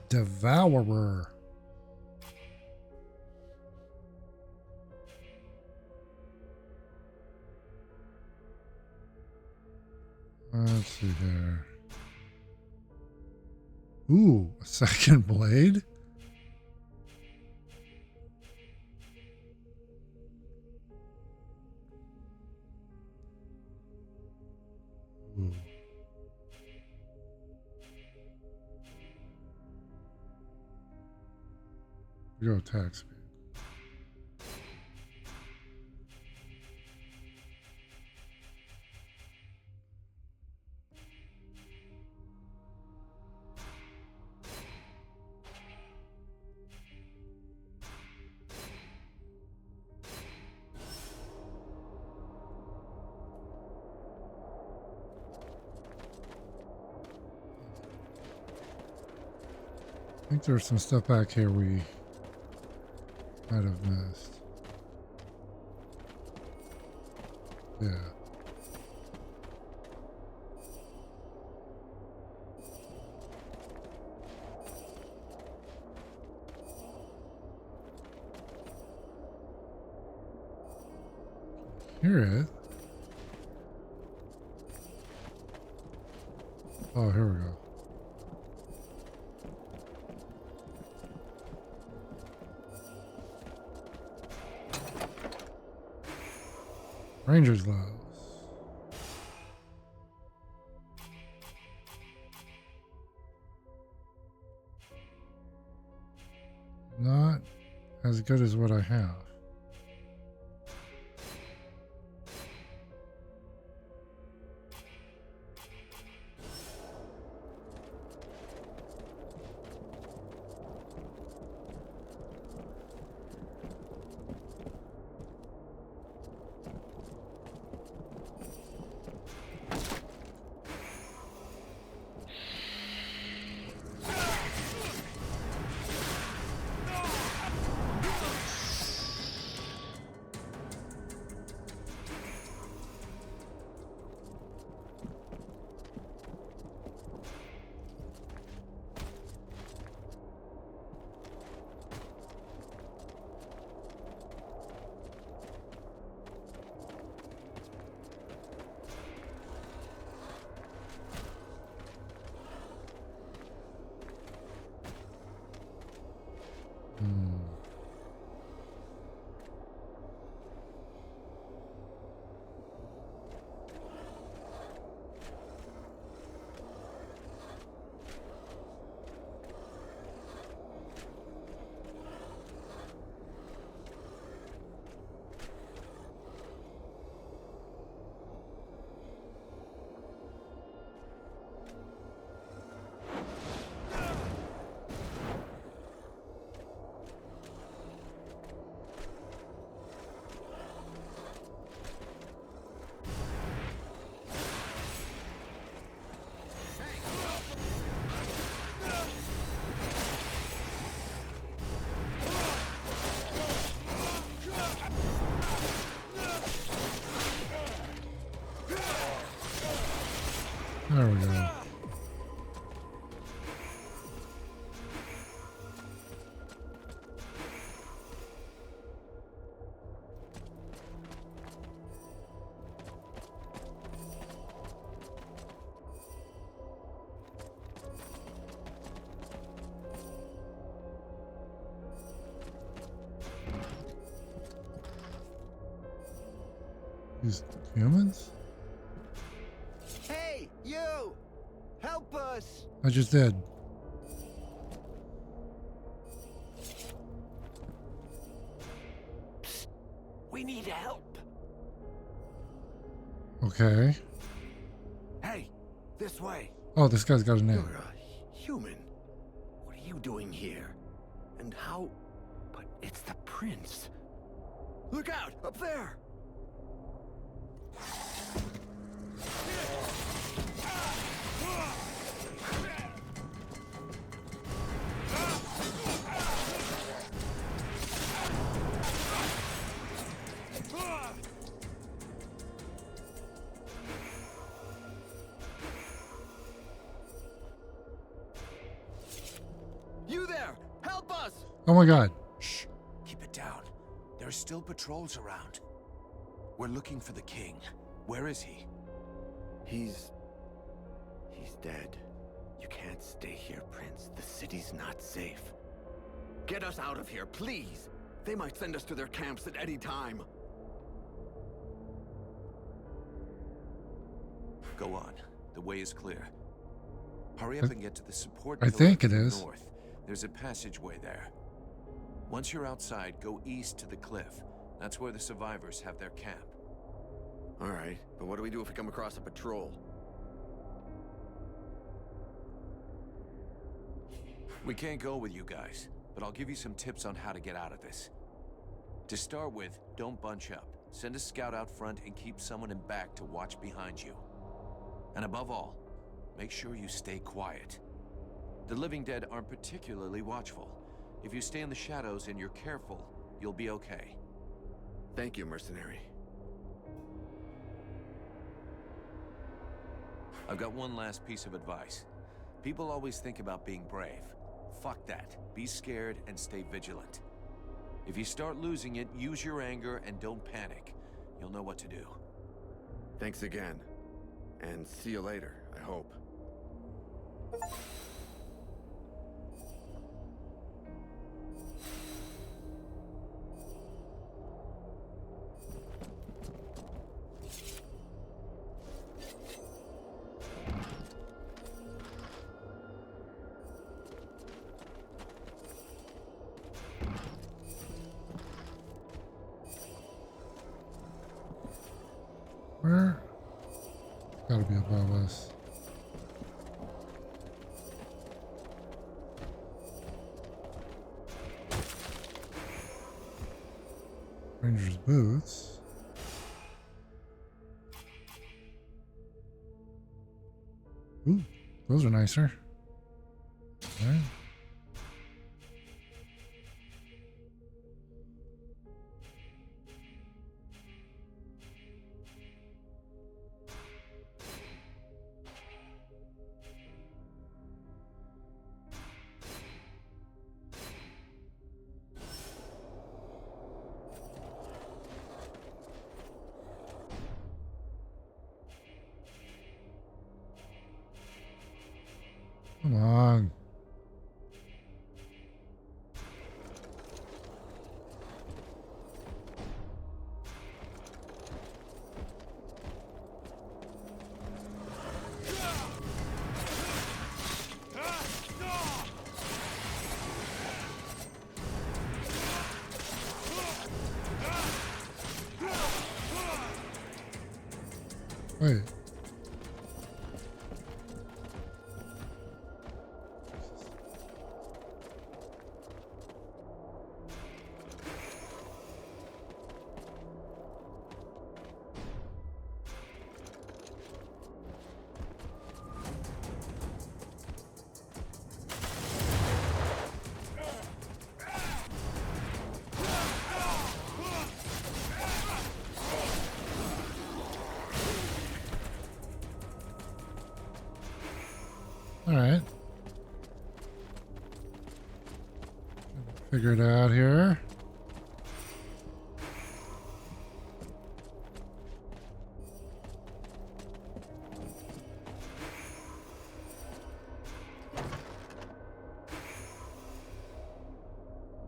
Devourer. Let's see here. Ooh, a second blade? Ooh. We go attack speed. I think there's some stuff back here we might have missed. Yeah. Hear it. Oh, here we go. Ranger's gloves. Not as good as what I have. There we go. These humans? Hey, you! Help us! I just did. We need help. Okay. Hey, this way. Oh, this guy's got a name. You're a human. What are you doing here? And how? But it's the prince. Look out! Up there! You there! Help us! Oh my god. Shh, keep it down. There are still patrols around. We're looking for the king. Where is he? He's dead. You can't stay here, Prince. The city's not safe. Get us out of here, please! They might send us to their camps at any time. Go on. The way is clear. Hurry up and get to the support I pillar think to it the is. north. There's a passageway there. Once you're outside, go east to the cliff. That's where the survivors have their camp. All right, but what do we do if we come across a patrol? We can't go with you guys, but I'll give you some tips on how to get out of this. To start with, don't bunch up. Send a scout out front and keep someone in back to watch behind you. And above all, make sure you stay quiet. The living dead aren't particularly watchful. If you stay in the shadows and you're careful, you'll be okay. Thank you, mercenary. I've got one last piece of advice. People always think about being brave. Fuck that. Be scared and stay vigilant. If you start losing it, use your anger and don't panic. You'll know what to do. Thanks again. And see you later, I hope. Where? Gotta be above us. Ranger's boots. Ooh, those are nicer. All right. Come on. Wait. All right. Figure it out here.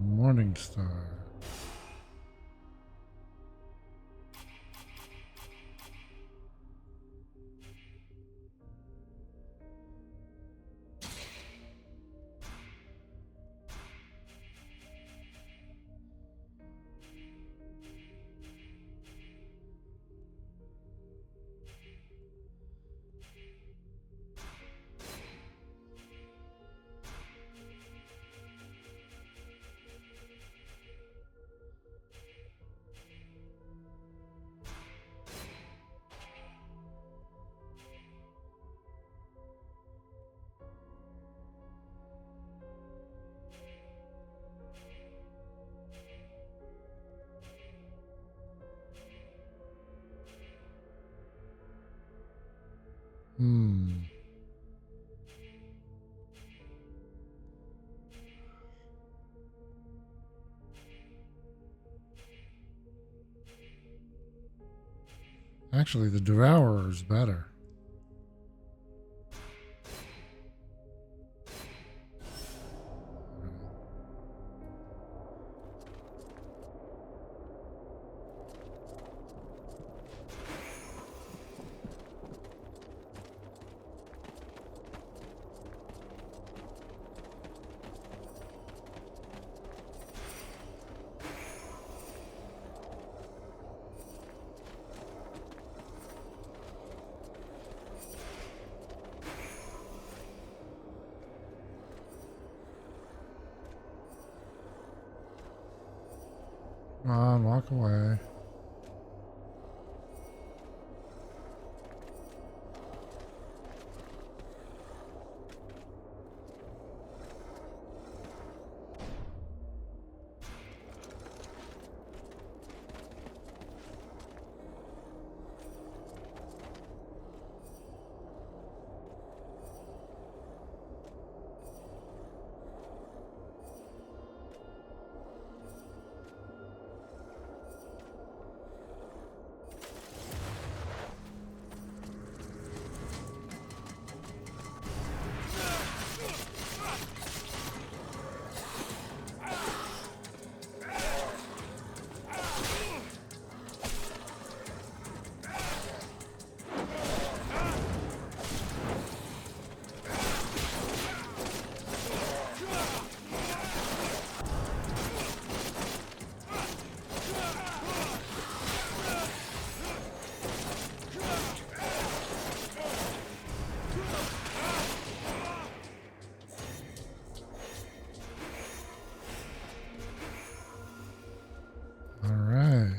Morning Star. Hmm. Actually, the Devourer is better. Come on, walk away. All right.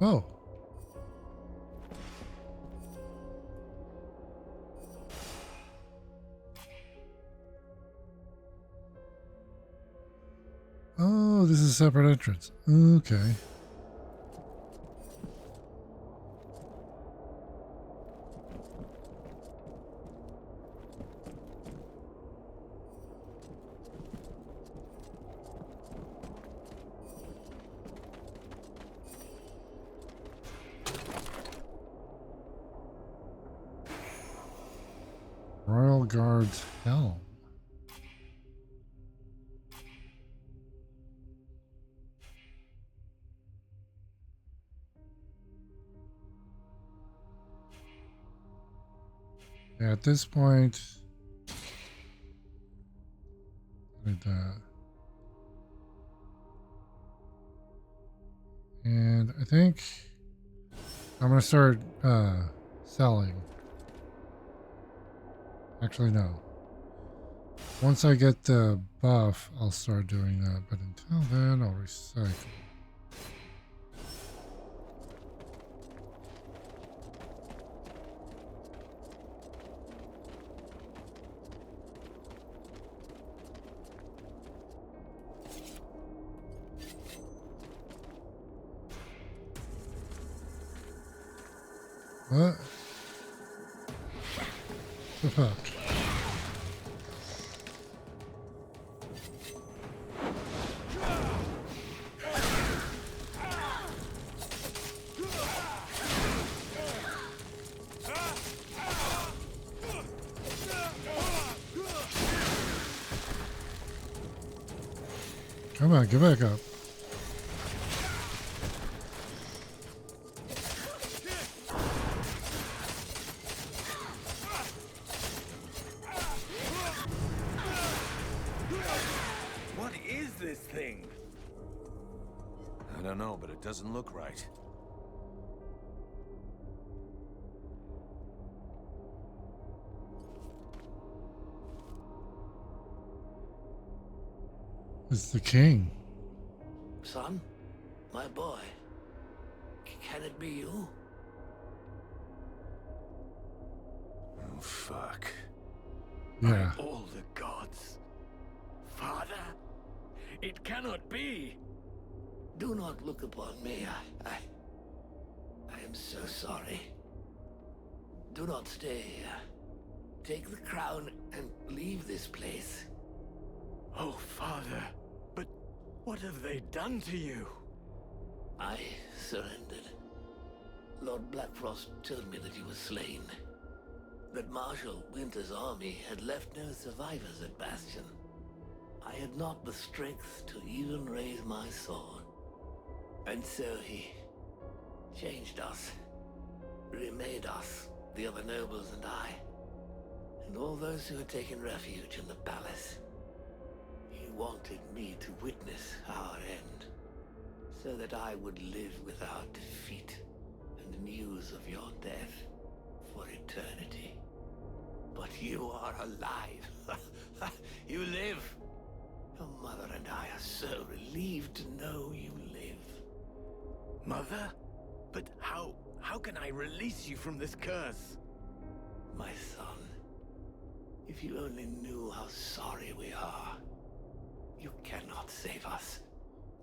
Oh. Oh, this is a separate entrance. Okay. Royal Guard's helm. At this point, like that. And I think I'm going to start selling. Actually, no. Once I get the buff, I'll start doing that. But until then, I'll recycle. What? The fuck? Come on, get back up. What is this thing? I don't know, but it doesn't look right. It's the king. Son? My boy? Can it be you? Oh, fuck. Yeah. All the gods. Father? It cannot be! Do not look upon me. I am so sorry. Do not stay here. Take the crown and leave this place. Oh, Father. But what have they done to you? I surrendered. Lord Blackfrost told me that you were slain. That Marshal Winter's army had left no survivors at Bastion. I had not the strength to even raise my sword. And so he changed us, remade us, the other nobles and I, and all those who had taken refuge in the palace. He wanted me to witness our end, so that I would live without defeat and news of your death for eternity. But you are alive. You live. Your mother and I are so relieved to know you live. Mother? But how can I release you from this curse? My son, if you only knew how sorry we are. You cannot save us.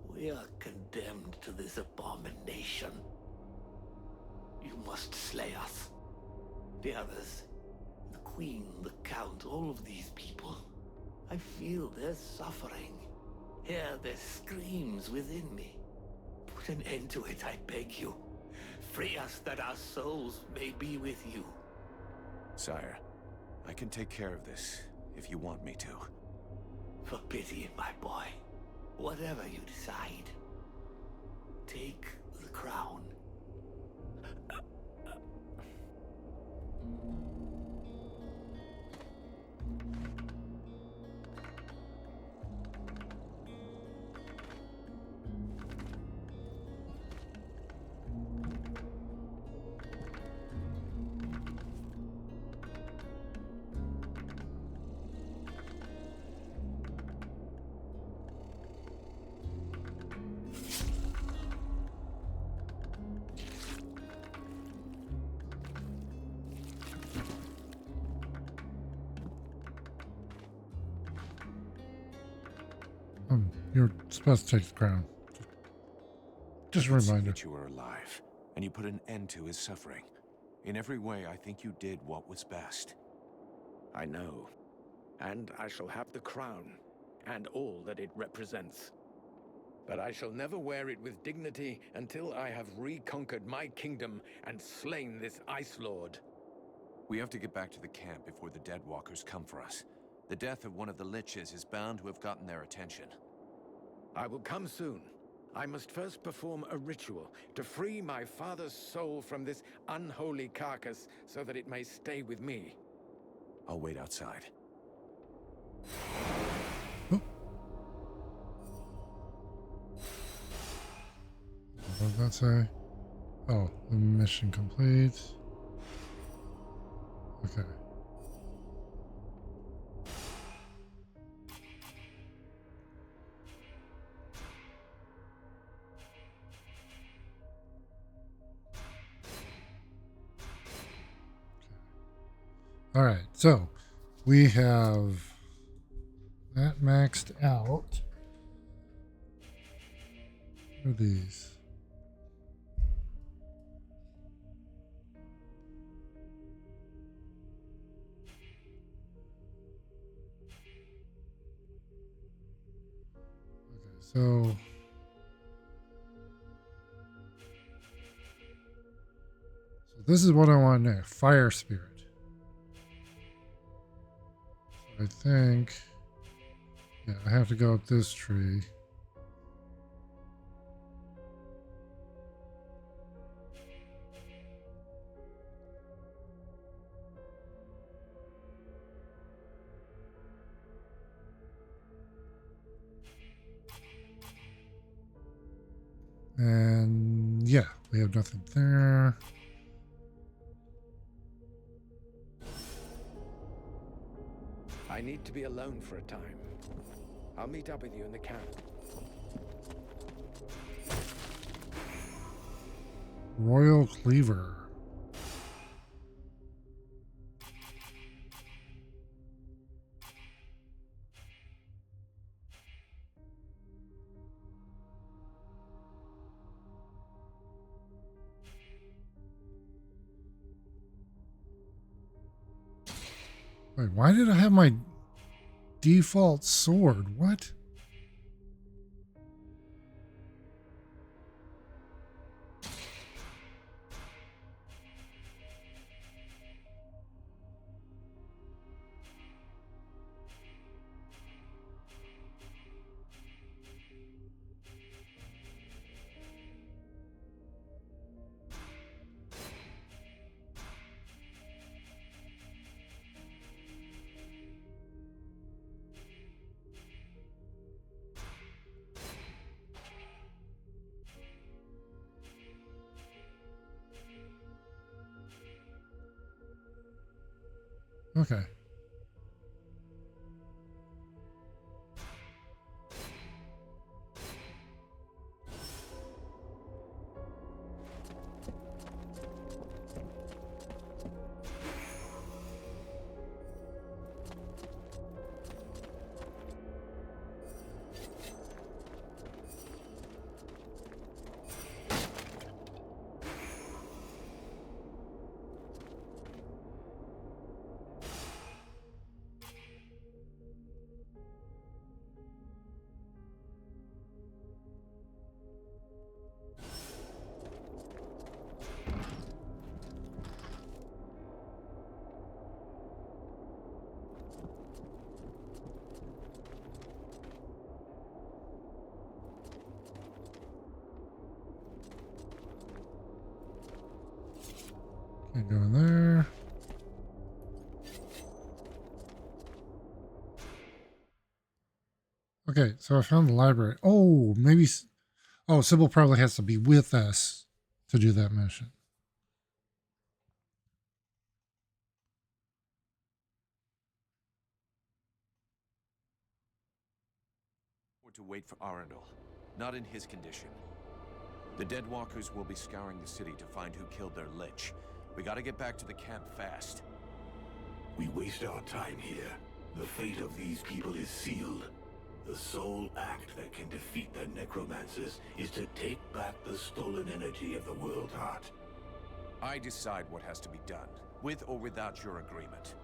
We are condemned to this abomination. You must slay us. The others, the Queen, the Count, all of these people. I feel their suffering. Hear their screams within me. Put an end to it, I beg you. Free us that our souls may be with you. Sire, I can take care of this, if you want me to. For pity, my boy. Whatever you decide. Take the crown. You're supposed to take the crown. Just a I can see reminder. that you were alive, and you put an end to his suffering. In every way, I think you did what was best. I know. And I shall have the crown, and all that it represents. But I shall never wear it with dignity until I have reconquered my kingdom and slain this Ice Lord. We have to get back to the camp before the Deadwalkers come for us. The death of one of the Liches is bound to have gotten their attention. I will come soon. I must first perform a ritual to free my father's soul from this unholy carcass so that it may stay with me. I'll wait outside. What did that say? Oh, the mission complete. Okay. All right, so we have that maxed out. What are these? So this is what I want next. Fire spirit. So I think, yeah, I have to go up this tree. And yeah, we have nothing there. I need to be alone for a time. I'll meet up with you in the camp. Royal Cleaver. Wait, why did I have my default sword? What? Okay. Can't go in there. Okay, so I found the library. Oh, maybe. Oh, Sybil probably has to be with us to do that mission. Or to wait for Arundel. Not in his condition. The Deadwalkers will be scouring the city to find who killed their lich. We gotta get back to the camp fast. We waste our time here. The fate of these people is sealed. The sole act that can defeat the necromancers is to take back the stolen energy of the World Heart. I decide what has to be done, with or without your agreement.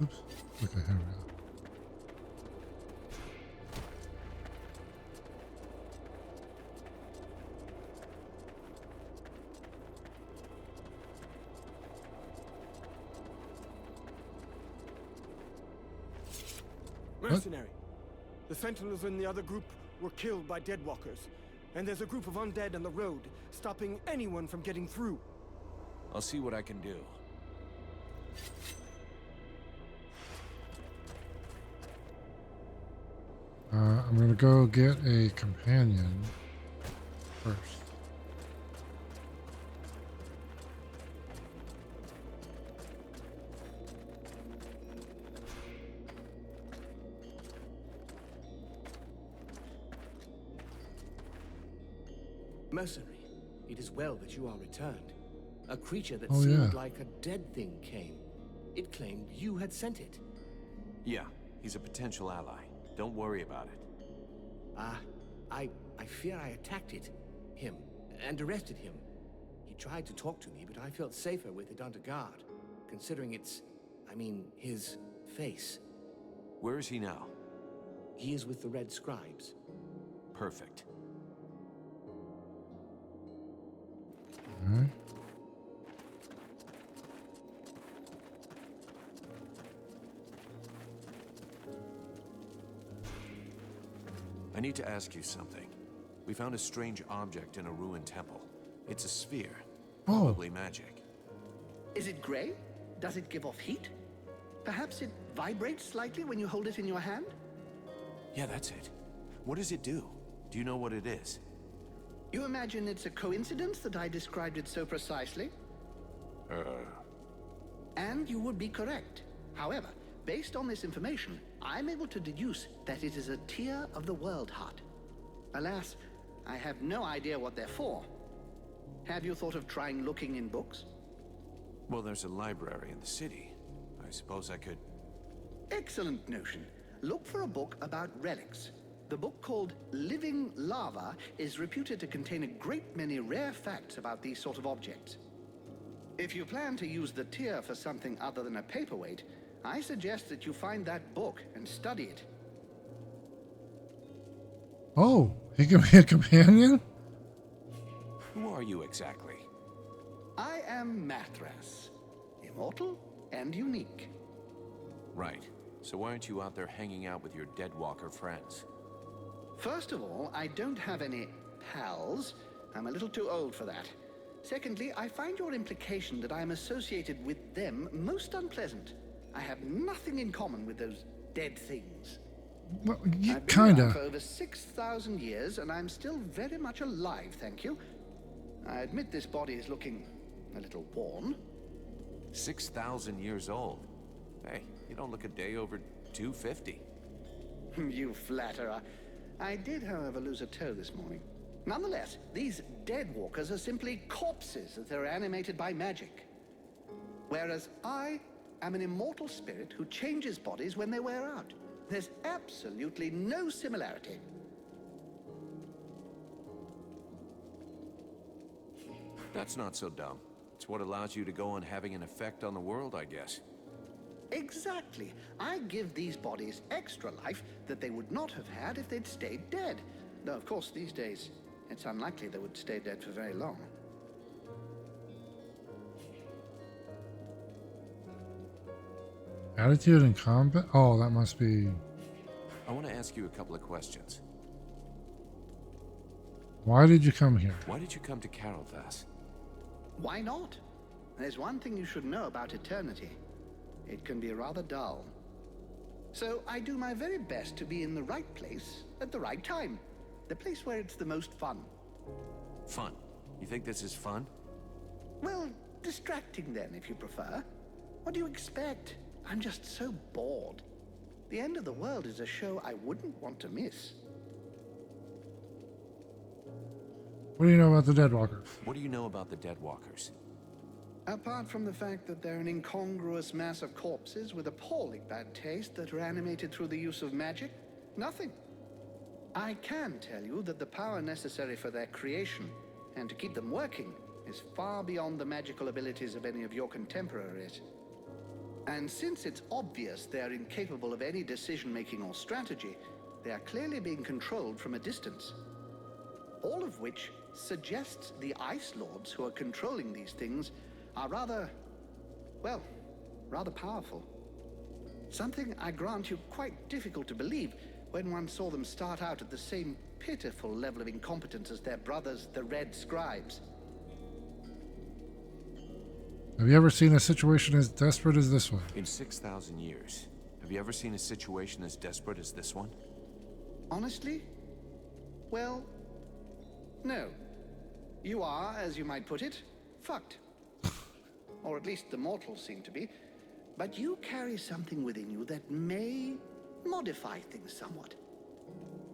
Oops. Okay, here we go. Mercenary. The Sentinels in the other group were killed by Deadwalkers. And there's a group of undead on the road, stopping anyone from getting through. I'll see what I can do. I'm gonna go get a companion first. Mercenary, it is well that you are returned. A creature that Oh, seemed yeah. like a dead thing came. It claimed you had sent it. Yeah, he's a potential ally. Don't worry about it. I fear I attacked him, and arrested him. He tried to talk to me, but I felt safer with it under guard, considering his face. Where is he now? He is with the Red Scribes. Perfect. I need to ask you something. We found a strange object in a ruined temple. It's a sphere. Probably magic. Is it gray? Does it give off heat? Perhaps it vibrates slightly when you hold it in your hand? Yeah, that's it. What does it do? Do you know what it is? You imagine it's a coincidence that I described it so precisely? And you would be correct. However, based on this information, I'm able to deduce that it is a tear of the World Heart. Alas, I have no idea what they're for. Have you thought of trying looking in books? Well, there's a library in the city. I suppose I could... Excellent notion. Look for a book about relics. The book called Living Lava is reputed to contain a great many rare facts about these sort of objects. If you plan to use the tear for something other than a paperweight, I suggest that you find that book and study it. Oh, he can be a companion? Who are you exactly? I am Mathras, immortal and unique. Right. So why aren't you out there hanging out with your Deadwalker friends? First of all, I don't have any pals. I'm a little too old for that. Secondly, I find your implication that I am associated with them most unpleasant. I have nothing in common with those dead things. Well, I've been kinda. around for over 6,000 years, and I'm still very much alive, thank you. I admit this body is looking a little worn. 6,000 years old. Hey, you don't look a day over 250. You flatterer. I did, however, lose a toe this morning. Nonetheless, these dead walkers are simply corpses that are animated by magic. Whereas I am an immortal spirit who changes bodies when they wear out. There's absolutely no similarity. That's not so dumb. It's what allows you to go on having an effect on the world, I guess. Exactly. I give these bodies extra life that they would not have had if they'd stayed dead. Though, of course, these days, it's unlikely they would stay dead for very long. Attitude in combat? Oh, that must be... I want to ask you a couple of questions. Why did you come here? Why did you come to Carolthas? Why not? There's one thing you should know about eternity. It can be rather dull. So I do my very best to be in the right place at the right time. The place where it's the most fun. Fun? You think this is fun? Well, distracting then, if you prefer. What do you expect? I'm just so bored. The End of the World is a show I wouldn't want to miss. What do you know about the Deadwalkers? What do you know about the Deadwalkers? Apart from the fact that they're an incongruous mass of corpses with appalling bad taste that are animated through the use of magic, nothing. I can tell you that the power necessary for their creation and to keep them working is far beyond the magical abilities of any of your contemporaries. And since it's obvious they are incapable of any decision-making or strategy, they are clearly being controlled from a distance. All of which suggests the Ice Lords who are controlling these things are rather powerful. Something, I grant you, quite difficult to believe when one saw them start out at the same pitiful level of incompetence as their brothers, the Red Scribes. Have you ever seen a situation as desperate as this one? In 6,000 years, have you ever seen a situation as desperate as this one? Honestly? Well, no. You are, as you might put it, fucked. Or at least the mortals seem to be. But you carry something within you that may modify things somewhat.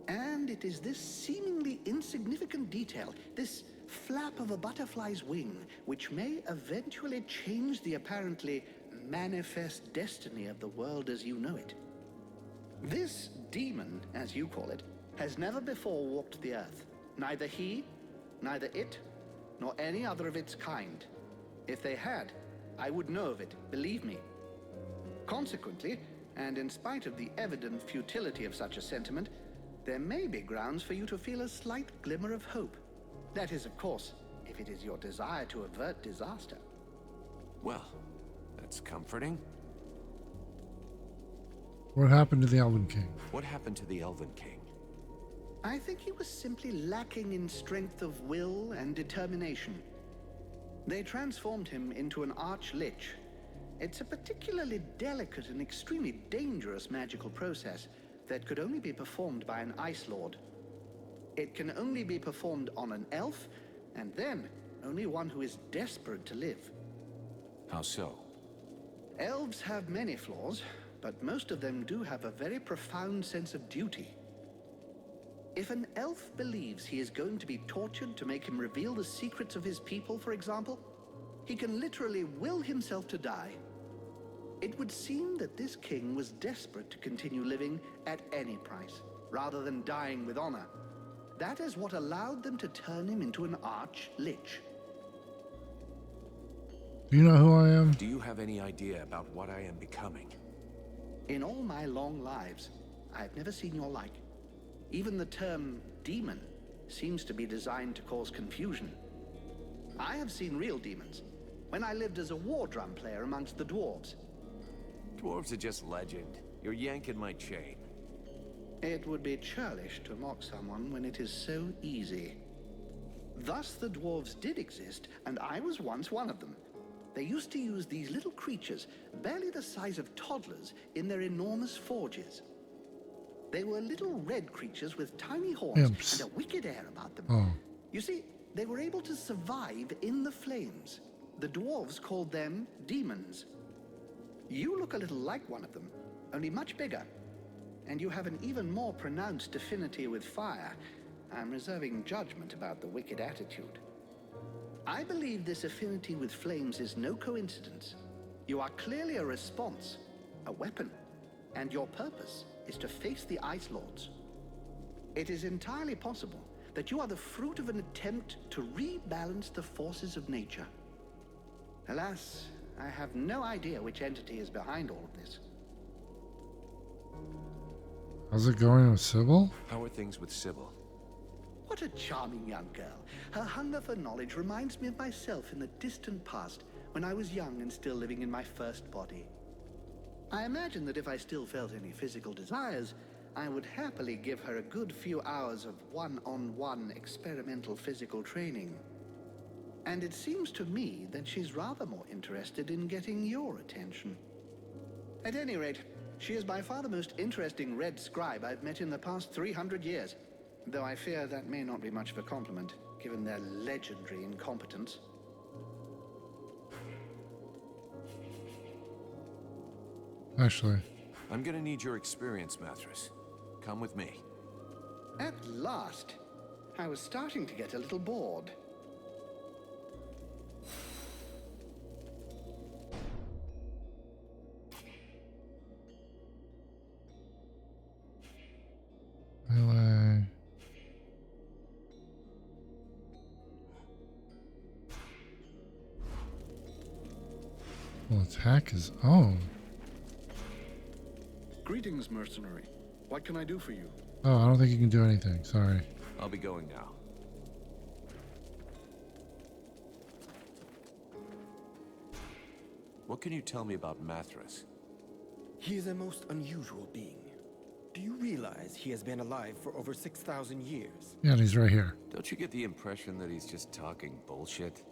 And it is this seemingly insignificant detail, this flap of a butterfly's wing, which may eventually change the apparently manifest destiny of the world as you know it. This demon, as you call it, has never before walked the earth. Neither he, neither it, nor any other of its kind. If they had, I would know of it, believe me. Consequently, And in spite of the evident futility of such a sentiment, there may be grounds for you to feel a slight glimmer of hope. That is, of course, if it is your desire to avert disaster. Well, that's comforting. What happened to the Elven King? What happened to the Elven King? I think he was simply lacking in strength of will and determination. They transformed him into an Arch-Lich. It's a particularly delicate and extremely dangerous magical process that could only be performed by an Ice Lord. It can only be performed on an elf, and then only one who is desperate to live. How so? Elves have many flaws, but most of them do have a very profound sense of duty. If an elf believes he is going to be tortured to make him reveal the secrets of his people, for example, he can literally will himself to die. It would seem that this king was desperate to continue living at any price, rather than dying with honor. That is what allowed them to turn him into an Arch-Lich. Do you know who I am? Do you have any idea about what I am becoming? In all my long lives, I've never seen your like. Even the term demon seems to be designed to cause confusion. I have seen real demons when I lived as a war drum player amongst the dwarves. Dwarves are just legend. You're yanking my chain. It would be churlish to mock someone when it is so easy. Thus the dwarves did exist, and I was once one of them. They used to use these little creatures, barely the size of toddlers, in their enormous forges. They were little red creatures with tiny horns Imps. and a wicked air about them. Oh. You see, they were able to survive in the flames. The dwarves called them demons. You look a little like one of them, only much bigger. And you have an even more pronounced affinity with fire. I'm reserving judgment about the wicked attitude. I believe this affinity with flames is no coincidence. You are clearly a response, a weapon, and your purpose is to face the Ice Lords. It is entirely possible that you are the fruit of an attempt to rebalance the forces of nature. Alas, I have no idea which entity is behind all of this. How's it going with Sybil? How are things with Sybil? What a charming young girl. Her hunger for knowledge reminds me of myself in the distant past, when I was young and still living in my first body. I imagine that if I still felt any physical desires, I would happily give her a good few hours of one-on-one experimental physical training. And it seems to me that she's rather more interested in getting your attention. At any rate, she is by far the most interesting red scribe I've met in the past 300 years. Though I fear that may not be much of a compliment, given their legendary incompetence. Actually. I'm gonna need your experience, Mathras. Come with me. At last. I was starting to get a little bored. Melee. Well, attack is own. Greetings, mercenary. What can I do for you? Oh, I don't think you can do anything. Sorry. I'll be going now. What can you tell me about Mathras? He is a most unusual being. Do you realize he has been alive for over 6,000 years? Yeah, and he's right here. Don't you get the impression that he's just talking bullshit?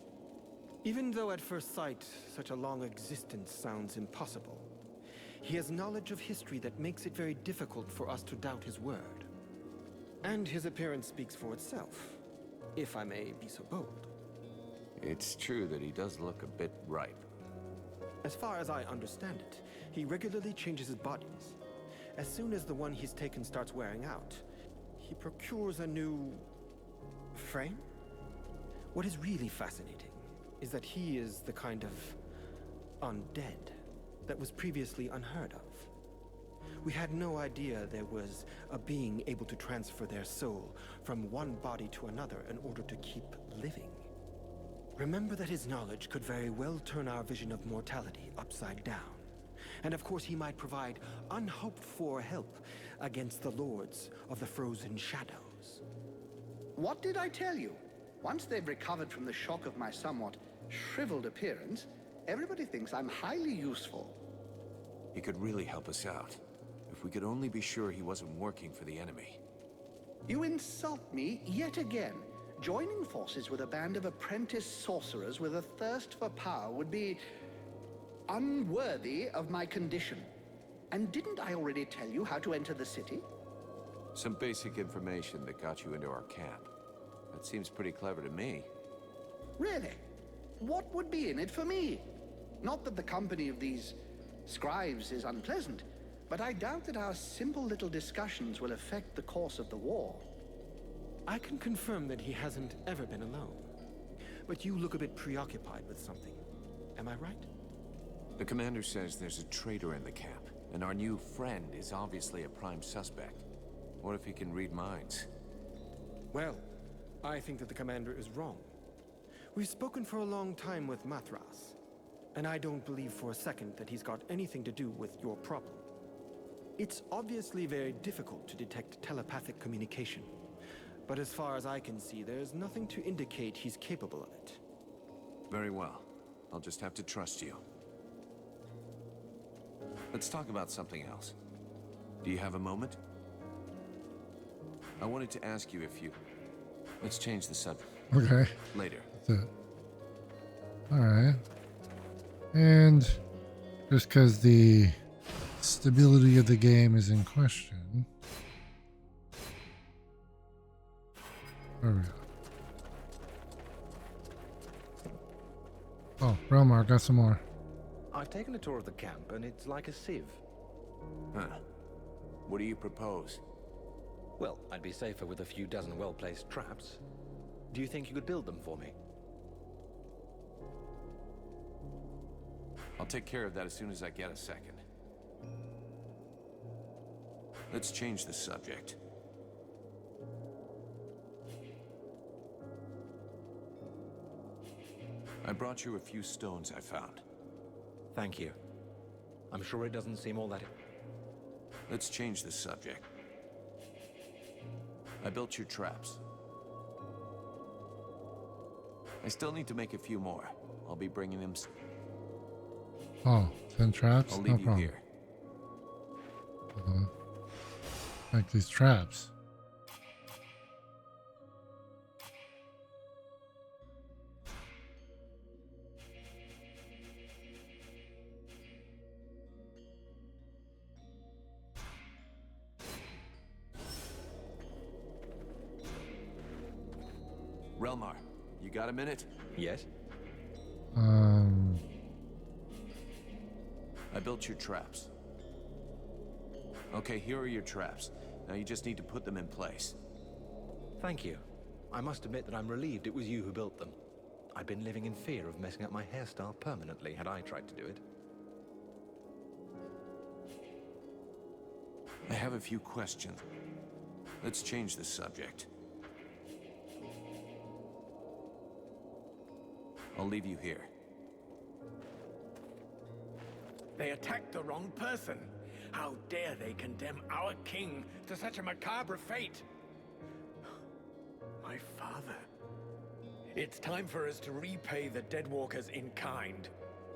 Even though at first sight, such a long existence sounds impossible, he has knowledge of history that makes it very difficult for us to doubt his word. And his appearance speaks for itself, if I may be so bold. It's true that he does look a bit ripe. As far as I understand it, he regularly changes his bodies. As soon as the one he's taken starts wearing out, he procures a new frame? What is really fascinating is that he is the kind of undead that was previously unheard of. We had no idea there was a being able to transfer their soul from one body to another in order to keep living. Remember that his knowledge could very well turn our vision of mortality upside down. And of course, he might provide unhoped-for help against the lords of the Frozen Shadows. What did I tell you? Once they've recovered from the shock of my somewhat shriveled appearance, everybody thinks I'm highly useful. He could really help us out. If we could only be sure he wasn't working for the enemy. You insult me yet again. Joining forces with a band of apprentice sorcerers with a thirst for power would be unworthy of my condition. And didn't I already tell you how to enter the city? Some basic information that got you into our camp. That seems pretty clever to me. Really? What would be in it for me? Not that the company of these scribes is unpleasant, but I doubt that our simple little discussions will affect the course of the war. I can confirm that he hasn't ever been alone. But you look a bit preoccupied with something. Am I right? The commander says there's a traitor in the camp, and our new friend is obviously a prime suspect. What if he can read minds? Well, I think that the commander is wrong. We've spoken for a long time with Mathras, and I don't believe for a second that he's got anything to do with your problem. It's obviously very difficult to detect telepathic communication, but as far as I can see, there's nothing to indicate he's capable of it. Very well. I'll just have to trust you. Let's talk about something else. Do you have a moment? I wanted to ask you if you... Let's change the subject. Okay. Later. That's it. Alright. And just because the stability of the game is in question. There we go. Oh, Relmar, got some more. I've taken a tour of the camp, and it's like a sieve. Huh. What do you propose? Well, I'd be safer with a few dozen well-placed traps. Do you think you could build them for me? I'll take care of that as soon as I get a second. Let's change the subject. I brought you a few stones I found. Thank you. I'm sure it doesn't seem all that... Let's change the subject. I built your traps. I still need to make a few more. I'll be bringing them... Oh, 10 traps? I'll No leave you problem. here. Like these traps. Relmar, you got a minute? Yes? I built your traps. Okay, here are your traps. Now you just need to put them in place. Thank you. I must admit that I'm relieved it was you who built them. I'd been living in fear of messing up my hairstyle permanently had I tried to do it. I have a few questions. Let's change the subject. I'll leave you here. They attacked the wrong person. How dare they condemn our king to such a macabre fate? My father. It's time for us to repay the Deadwalkers in kind.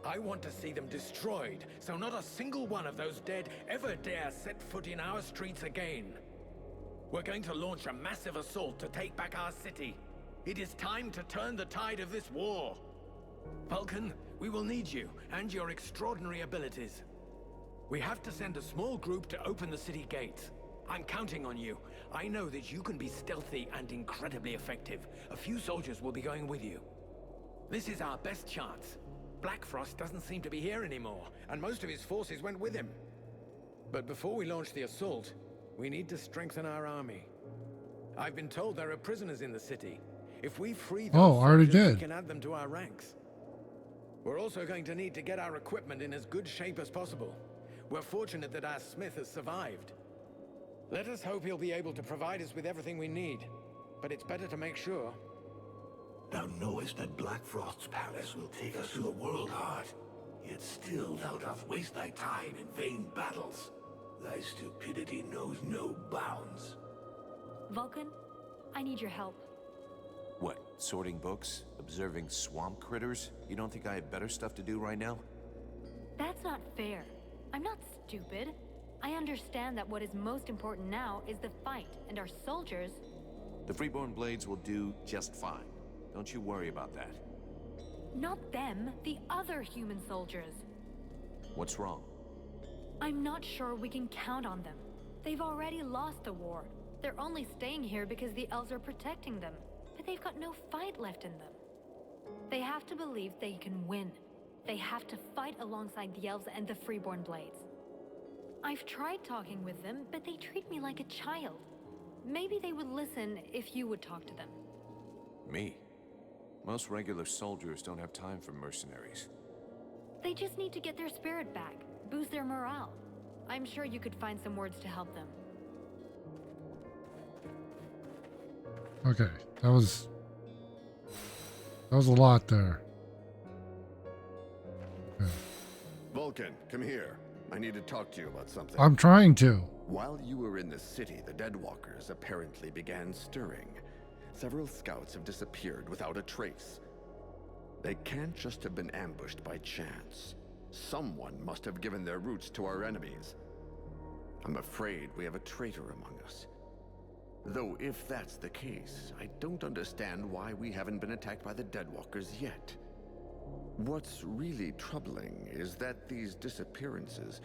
I want to see them destroyed, so not a single one of those dead ever dare set foot in our streets again. We're going to launch a massive assault to take back our city. It is time to turn the tide of this war. Vulcan, we will need you and your extraordinary abilities. We have to send a small group to open the city gates. I'm counting on you. I know that you can be stealthy and incredibly effective. A few soldiers will be going with you. This is our best chance. Black Frost doesn't seem to be here anymore, and most of his forces went with him. But before we launch the assault, we need to strengthen our army. I've been told there are prisoners in the city. If we free those already soldiers, did. we can add them to our ranks. We're also going to need to get our equipment in as good shape as possible. We're fortunate that our smith has survived. Let us hope he'll be able to provide us with everything we need. But it's better to make sure. Thou knowest that Black Frost's palace will take us to the World Heart. yet still thou dost waste thy time in vain battles. Thy stupidity knows no bounds. Vulcan, I need your help. What, sorting books? Observing swamp critters? You don't think I have better stuff to do right now? That's not fair. I'm not stupid. I understand that what is most important now is the fight, and our soldiers... The Freeborn Blades will do just fine. Don't you worry about that. Not them, the other human soldiers. What's wrong? I'm not sure we can count on them. They've already lost the war. They're only staying here because the elves are protecting them. But they've got no fight left in them. They have to believe they can win. They have to fight alongside the elves and the Freeborn Blades. I've tried talking with them, but they treat me like a child. Maybe they would listen if you would talk to them. Me? Most regular soldiers don't have time for mercenaries. They just need to get their spirit back, boost their morale. I'm sure you could find some words to help them. Okay, that was a lot there. Okay. Vulcan, come here. I need to talk to you about something. I'm trying to. While you were in the city, the Deadwalkers apparently began stirring. Several scouts have disappeared without a trace. They can't just have been ambushed by chance. Someone must have given their routes to our enemies. I'm afraid we have a traitor among us. Though if that's the case, I don't understand why we haven't been attacked by the Deadwalkers yet. What's really troubling is that these disappearances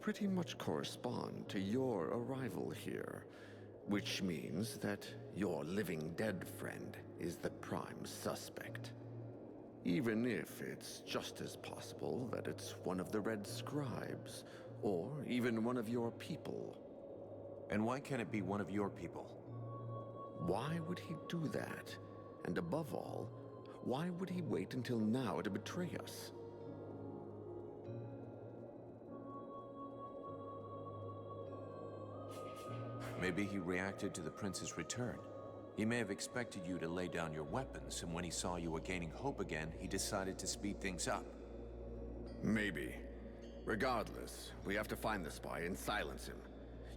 pretty much correspond to your arrival here, which means that your living dead friend is the prime suspect. Even if it's just as possible that it's one of the Red Scribes, or even one of your people. And why can't it be one of your people? Why would he do that? And above all, why would he wait until now to betray us? Maybe he reacted to the prince's return. He may have expected you to lay down your weapons, and when he saw you were gaining hope again, he decided to speed things up. Maybe. Regardless, we have to find the spy and silence him.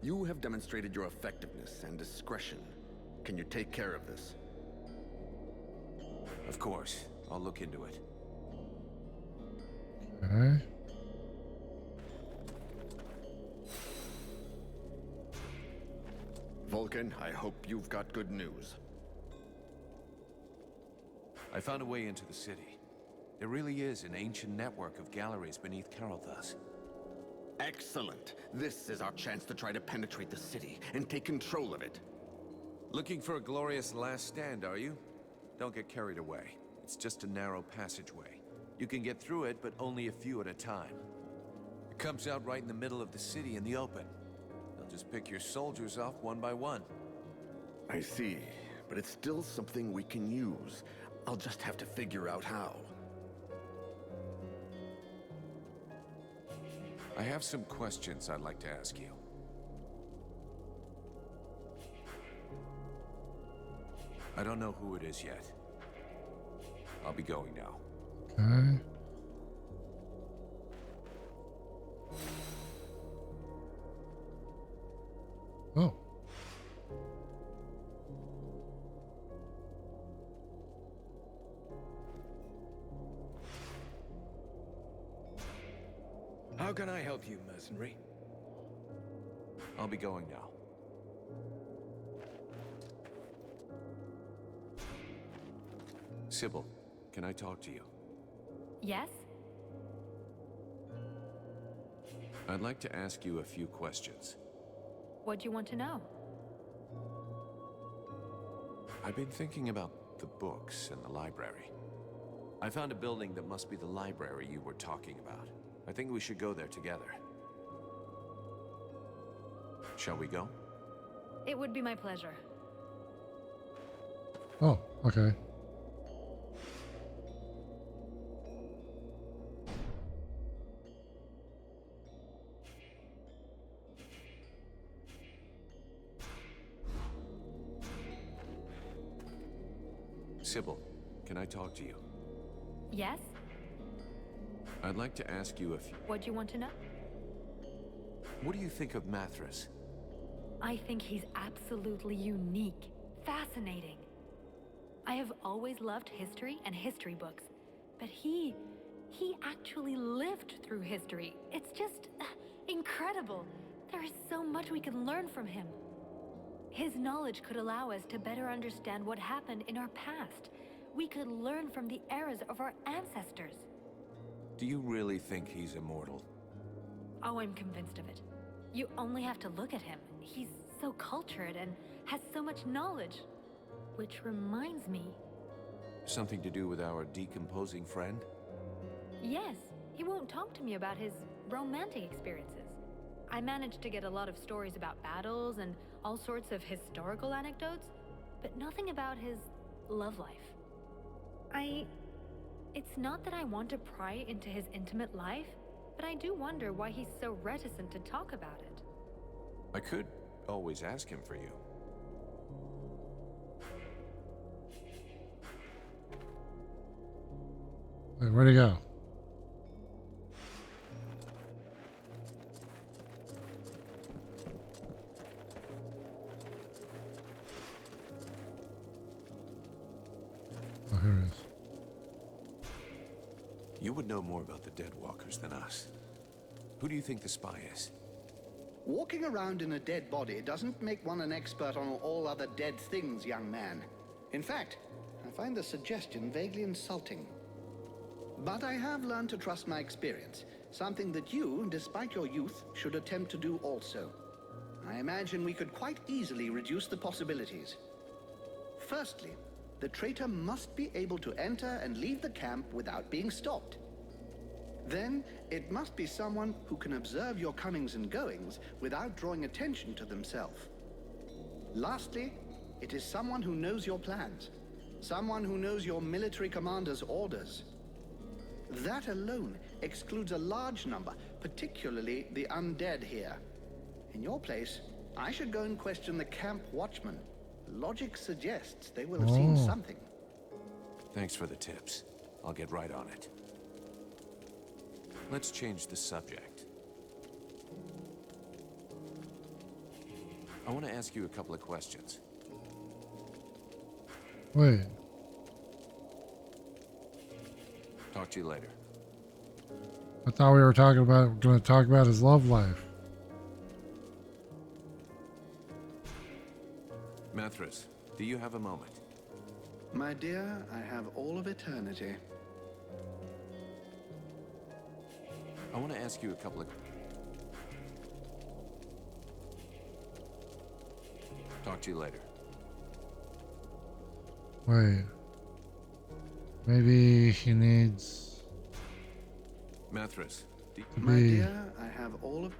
You have demonstrated your effectiveness and discretion. Can you take care of this? Of course. I'll look into it. Okay. Vulcan, I hope you've got good news. I found a way into the city. There really is an ancient network of galleries beneath Carolthus. Excellent. This is our chance to try to penetrate the city and take control of it. Looking for a glorious last stand, are you? Don't get carried away. It's just a narrow passageway. You can get through it, but only a few at a time. It comes out right in the middle of the city in the open. They'll just pick your soldiers off one by one. I see, but it's still something we can use. I'll just have to figure out how. I have some questions I'd like to ask you. I don't know who it is yet. I'll be going now. Okay. Oh. How can I help you, mercenary? I'll be going now. Sybil, can I talk to you? Yes? I'd like to ask you a few questions. What do you want to know? I've been thinking about the books in the library. I found a building that must be the library you were talking about. I think we should go there together. Shall we go? It would be my pleasure. Oh, okay. Sybil, can I talk to you? Yes? I'd like to ask you a few... What do you want to know? What do you think of Mathras? I think he's absolutely unique, fascinating. I have always loved history and history books, but he actually lived through history. It's just incredible. There is so much we can learn from him. His knowledge could allow us to better understand what happened in our past. We could learn from the eras of our ancestors. Do you really think he's immortal? Oh, I'm convinced of it. You only have to look at him. He's so cultured and has so much knowledge. Which reminds me... Something to do with our decomposing friend? Yes, he won't talk to me about his romantic experiences. I managed to get a lot of stories about battles and all sorts of historical anecdotes, but nothing about his love life. It's not that I want to pry into his intimate life, but I do wonder why he's so reticent to talk about it. I could always ask him for you. Wait, where'd he go? Oh, here it is. You would know more about the Dead Walkers than us. Who do you think the spy is? Walking around in a dead body doesn't make one an expert on all other dead things, young man. In fact, I find the suggestion vaguely insulting. But I have learned to trust my experience, something that you, despite your youth, should attempt to do also. I imagine we could quite easily reduce the possibilities. Firstly, the traitor must be able to enter and leave the camp without being stopped. Then, it must be someone who can observe your comings and goings without drawing attention to themselves. Lastly, it is someone who knows your plans. Someone who knows your military commander's orders. That alone excludes a large number, particularly the undead here. In your place, I should go and question the camp watchman. Logic suggests they will have seen something. Thanks for the tips. I'll get right on it. Let's change the subject. I want to ask you a couple of questions. Wait. Talk to you later. I thought we were going to talk about his love life. Mathras, do you have a moment? My dear, I have all of eternity. I want to ask you a couple of... Talk to you later. Wait. Maybe he needs... Mathras, my dear, I have all of...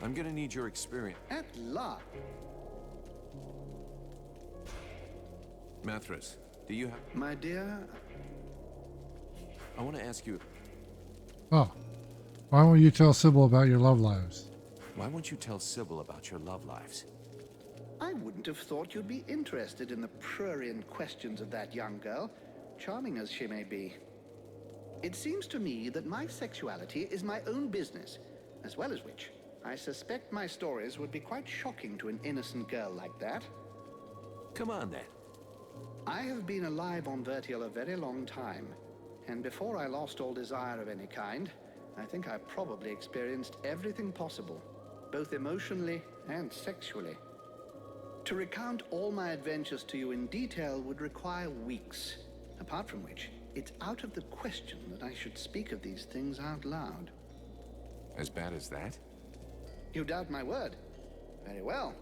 I'm gonna need your experience. At last. Mathras, do you have... My dear... I want to ask you... Oh. Why won't you tell Sybil about your love lives? Why won't you tell Sybil about your love lives? I wouldn't have thought you'd be interested in the prurient questions of that young girl, charming as she may be. It seems to me that my sexuality is my own business, as well as which, I suspect my stories would be quite shocking to an innocent girl like that. Come on, then. I have been alive on Vertial a very long time, and before I lost all desire of any kind, I think I probably experienced everything possible, both emotionally and sexually. To recount all my adventures to you in detail would require weeks, apart from which, it's out of the question that I should speak of these things out loud. As bad as that? You doubt my word? Very well.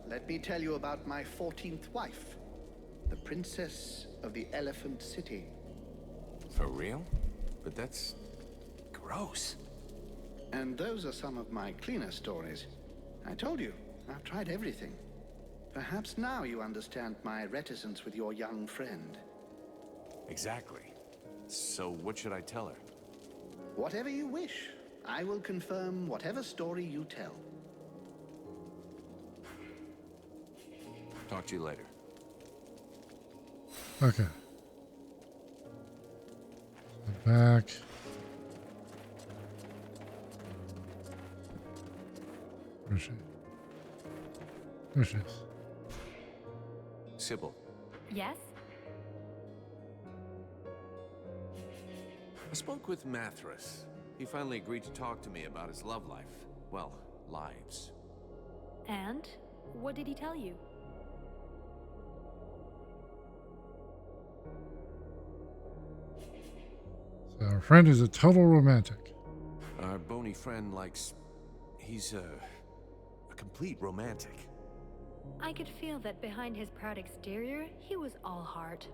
Let me tell you about my 14th wife, the Princess of the Elephant City. For real? But that's... gross. And those are some of my cleaner stories. I told you, I've tried everything. Perhaps now you understand my reticence with your young friend. Exactly. So what should I tell her? Whatever you wish. I will confirm whatever story you tell. Talk to you later. Okay. Back. Where is she? There she is. Sybil, Yes? I spoke with Mathras. He finally agreed to talk to me about his love life. Well, lives. And? What did he tell you? So our friend is a total romantic. Our bony friend likes... He's a complete romantic. I could feel that behind his proud exterior, he was all heart.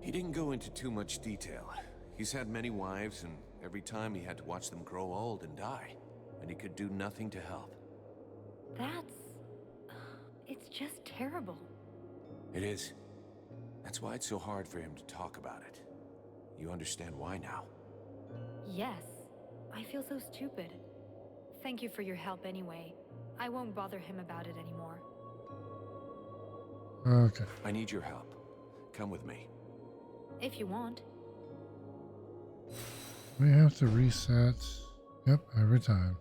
He didn't go into too much detail. He's had many wives, and every time he had to watch them grow old and die, and he could do nothing to help. That's... it's just terrible. It is. That's why it's so hard for him to talk about it. You understand why now? Yes. I feel so stupid. Thank you for your help anyway. I won't bother him about it anymore. Okay. I need your help. Come with me. If you want. We have to reset. Yep, every time.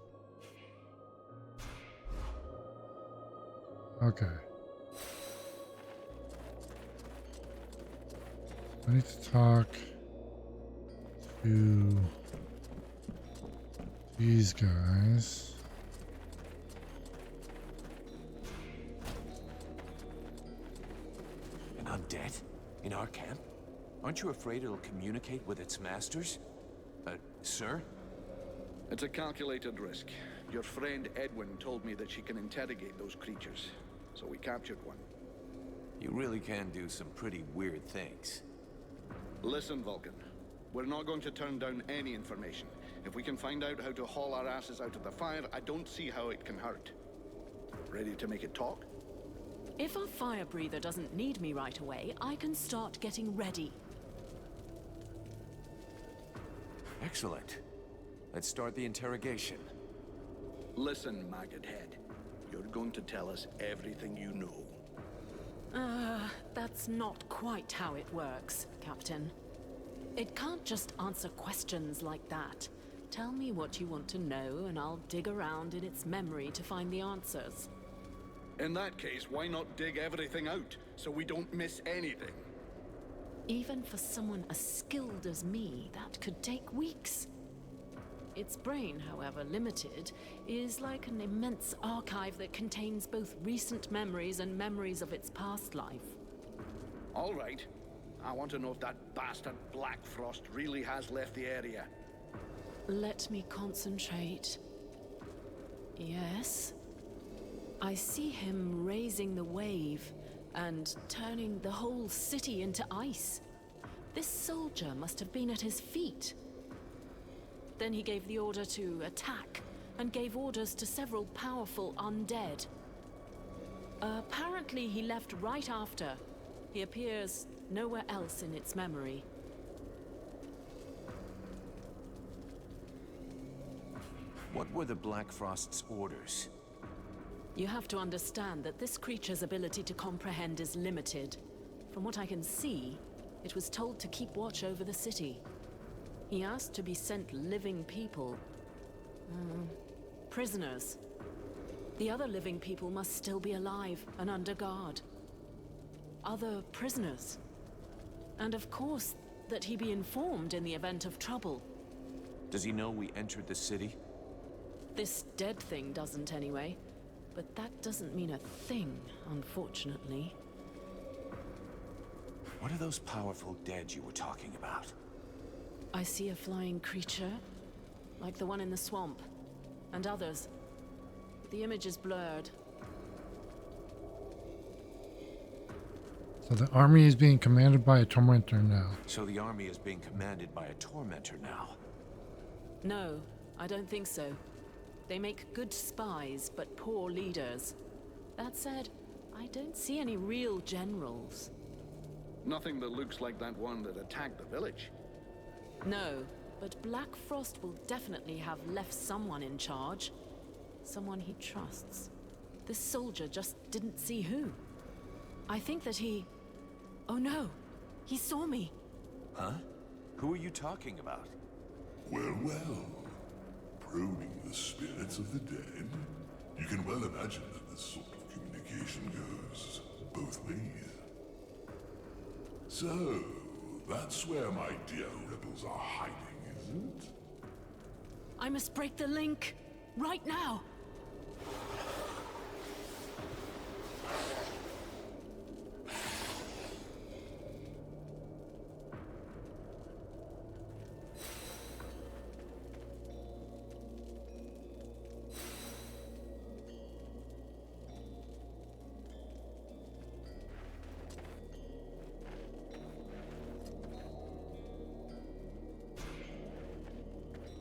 Okay. I need to talk to these guys. An undead? In our camp? Aren't you afraid it'll communicate with its masters? Sir? It's a calculated risk. Your friend Edwin told me that she can interrogate those creatures, so we captured one. You really can do some pretty weird things. Listen, Vulcan. We're not going to turn down any information. If we can find out how to haul our asses out of the fire, I don't see how it can hurt. Ready to make it talk? If our fire breather doesn't need me right away, I can start getting ready. Excellent. Let's start the interrogation. Listen, Maggot Head. You're going to tell us everything you know. That's not quite how it works, Captain. It can't just answer questions like that. Tell me what you want to know, and I'll dig around in its memory to find the answers. In that case, why not dig everything out, so we don't miss anything? Even for someone as skilled as me, that could take weeks. Its brain, however limited, is like an immense archive that contains both recent memories and memories of its past life. All right. I want to know if that bastard Black Frost really has left the area. Let me concentrate. Yes. I see him raising the wave and turning the whole city into ice. This soldier must have been at his feet. Then he gave the order to attack, and gave orders to several powerful undead. Apparently he left right after. He appears nowhere else in its memory. What were the Black Frost's orders? You have to understand that this creature's ability to comprehend is limited. From what I can see, it was told to keep watch over the city. He asked to be sent living people. Prisoners. The other living people must still be alive and under guard. Other prisoners. And of course, that he be informed in the event of trouble. Does he know we entered the city? This dead thing doesn't anyway. But that doesn't mean a thing, unfortunately. What are those powerful dead you were talking about? I see a flying creature, like the one in the swamp, and others. The image is blurred. So the army is being commanded by a tormentor now. So the army is being commanded by a tormentor now? No, I don't think so. They make good spies, but poor leaders. That said, I don't see any real generals. Nothing that looks like that one that attacked the village. No, but Black Frost will definitely have left someone in charge. Someone he trusts. This soldier just didn't see who. I think that he... Oh no! He saw me! Huh? Who are you talking about? Well, well. Probing the spirits of the dead? You can well imagine that this sort of communication goes both ways. So, that's where my dear rebels are hiding, is it? I must break the link right now.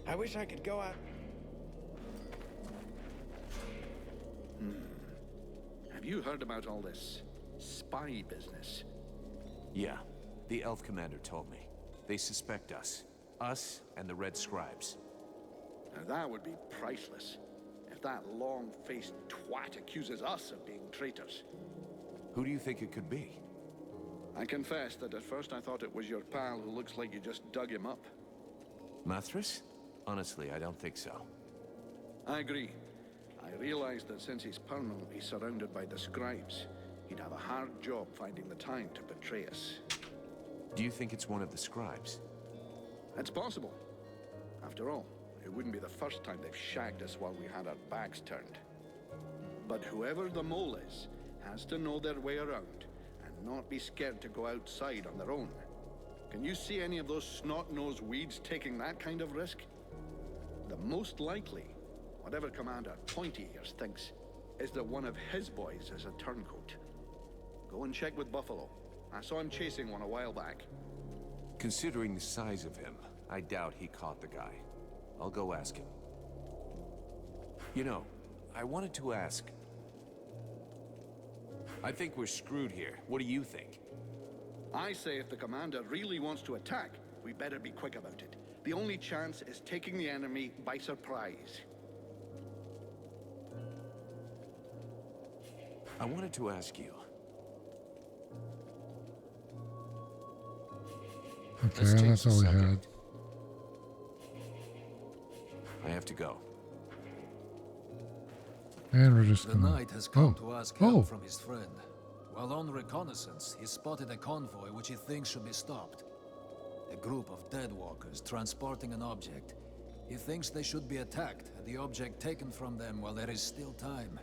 I wish I could go out. Have you heard about all this spy business? Yeah, the elf commander told me. They suspect us. Us and the Red Scribes. Now that would be priceless. If that long-faced twat accuses us of being traitors. Who do you think it could be? I confess that at first I thought it was your pal who looks like you just dug him up. Mathras? Honestly, I don't think so. I agree. I realized that since he's permanently surrounded by the scribes, he'd have a hard job finding the time to betray us. Do you think it's one of the scribes? It's possible. After all, it wouldn't be the first time they've shagged us while we had our backs turned. But whoever the mole is, has to know their way around, and not be scared to go outside on their own. Can you see any of those snot-nosed weeds taking that kind of risk? The most likely, whatever Commander Pointy Ears thinks, is that one of his boys is a turncoat. Go and check with Buffalo. I saw him chasing one a while back. Considering the size of him, I doubt he caught the guy. I'll go ask him. You know, I wanted to ask... I think we're screwed here. What do you think? I say if the Commander really wants to attack, we better be quick about it. The only chance is taking the enemy by surprise. I wanted to ask you. Okay, Let's change that's the all we subject. had. I have to go. And we're just The gonna... knight has come Oh. to ask help Oh. from his friend. While on reconnaissance, he spotted a convoy which he thinks should be stopped. A group of dead walkers transporting an object. He thinks they should be attacked and the object taken from them while there is still time.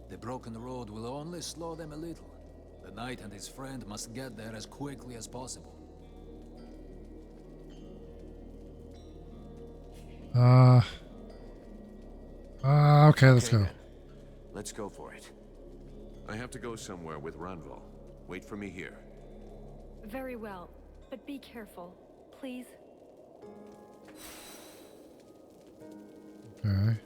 The broken road will only slow them a little. The knight and his friend must get there as quickly as possible. Okay, let's go. then. Let's go for it. I have to go somewhere with Ranval. Wait for me here. Very well, but be careful, please. Okay.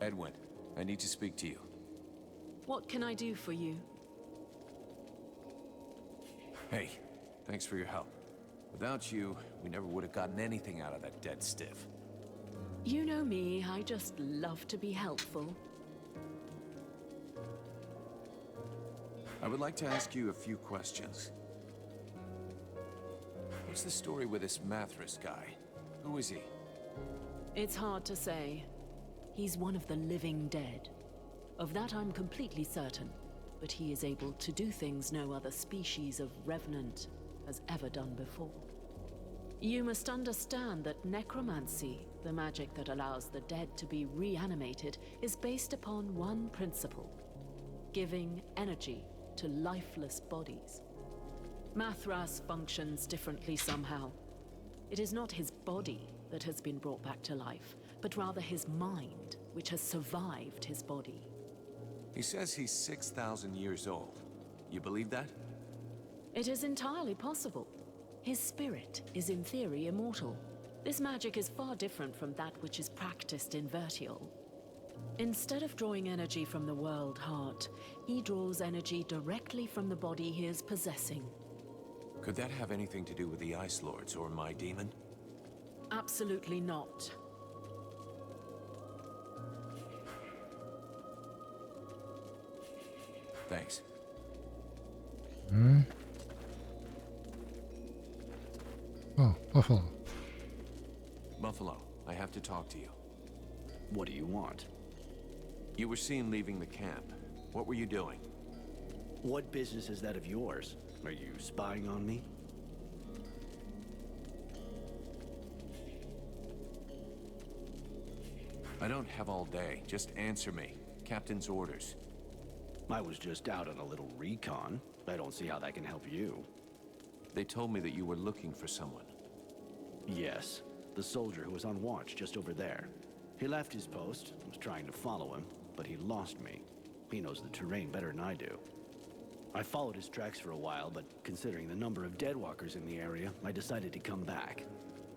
Edwin, I need to speak to you. What can I do for you? Hey, thanks for your help. Without you, we never would have gotten anything out of that dead stiff. You know me, I just love to be helpful. I would like to ask you a few questions. What's the story with this Mathras guy? Who is he? It's hard to say. He's one of the living dead. Of that I'm completely certain, but he is able to do things no other species of revenant has ever done before. You must understand that necromancy, the magic that allows the dead to be reanimated, is based upon one principle: giving energy to lifeless bodies. Mathras functions differently somehow. It is not his body that has been brought back to life, but rather his mind, which has survived his body. He says he's 6,000 years old. You believe that? It is entirely possible. His spirit is in theory immortal. This magic is far different from that which is practiced in Vertiol. Instead of drawing energy from the world heart, he draws energy directly from the body he is possessing. Could that have anything to do with the Ice Lords or my demon? Absolutely not. Thanks. Oh, Buffalo. Buffalo, I have to talk to you. What do you want? You were seen leaving the camp. What were you doing? What business is that of yours? Are you spying on me? I don't have all day. Just answer me. Captain's orders. I was just out on a little recon. I don't see how that can help you. They told me that you were looking for someone. Yes, the soldier who was on watch just over there. He left his post, was trying to follow him, but he lost me. He knows the terrain better than I do. I followed his tracks for a while, but considering the number of deadwalkers in the area, I decided to come back.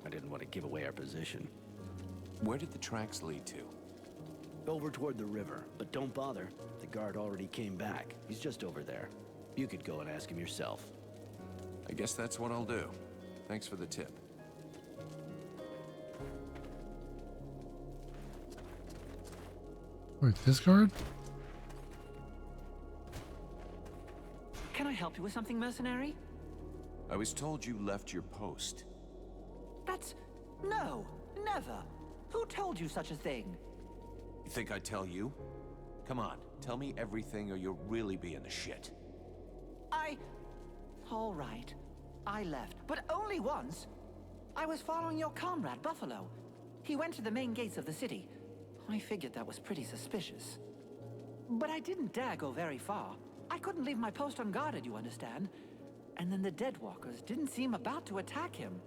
I didn't want to give away our position. Where did the tracks lead to? Over toward the river, but don't bother. The guard already came back. He's just over there. You could go and ask him yourself. I guess that's what I'll do. Thanks for the tip. Wait, this guard? Can I help you with something, mercenary? I was told you left your post. That's... no, never. Who told you such a thing? You think I'd tell you? Come on, tell me everything or you'll really be in the shit. All right. I left, but only once. I was following your comrade, Buffalo. He went to the main gates of the city. I figured that was pretty suspicious. But I didn't dare go very far. I couldn't leave my post unguarded, you understand? And then the Deadwalkers didn't seem about to attack him.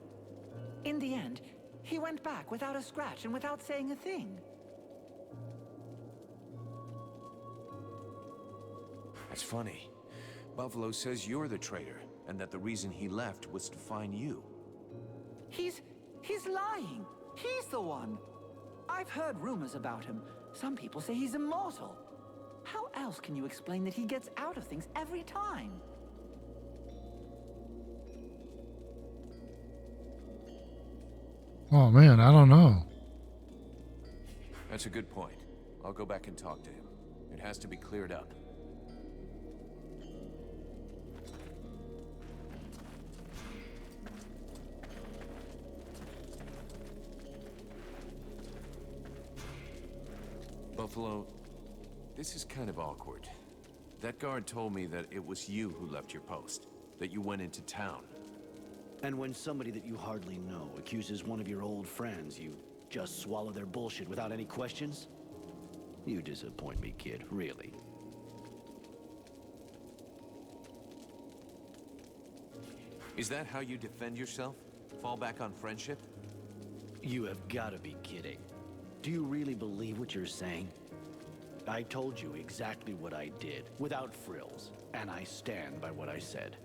In the end, he went back without a scratch and without saying a thing. That's funny. Buffalo says you're the traitor, and that the reason he left was to find you. He's lying. He's the one. I've heard rumors about him. Some people say he's immortal. How else can you explain that he gets out of things every time? Oh man, I don't know. That's a good point. I'll go back and talk to him. It has to be cleared up. Buffalo, this is kind of awkward. That guard told me that it was you who left your post, that you went into town. And when somebody that you hardly know accuses one of your old friends, you just swallow their bullshit without any questions? You disappoint me, kid, really. Is that how you defend yourself? Fall back on friendship? You have got to be kidding. Do you really believe what you're saying? I told you exactly what I did, without frills, and I stand by what I said.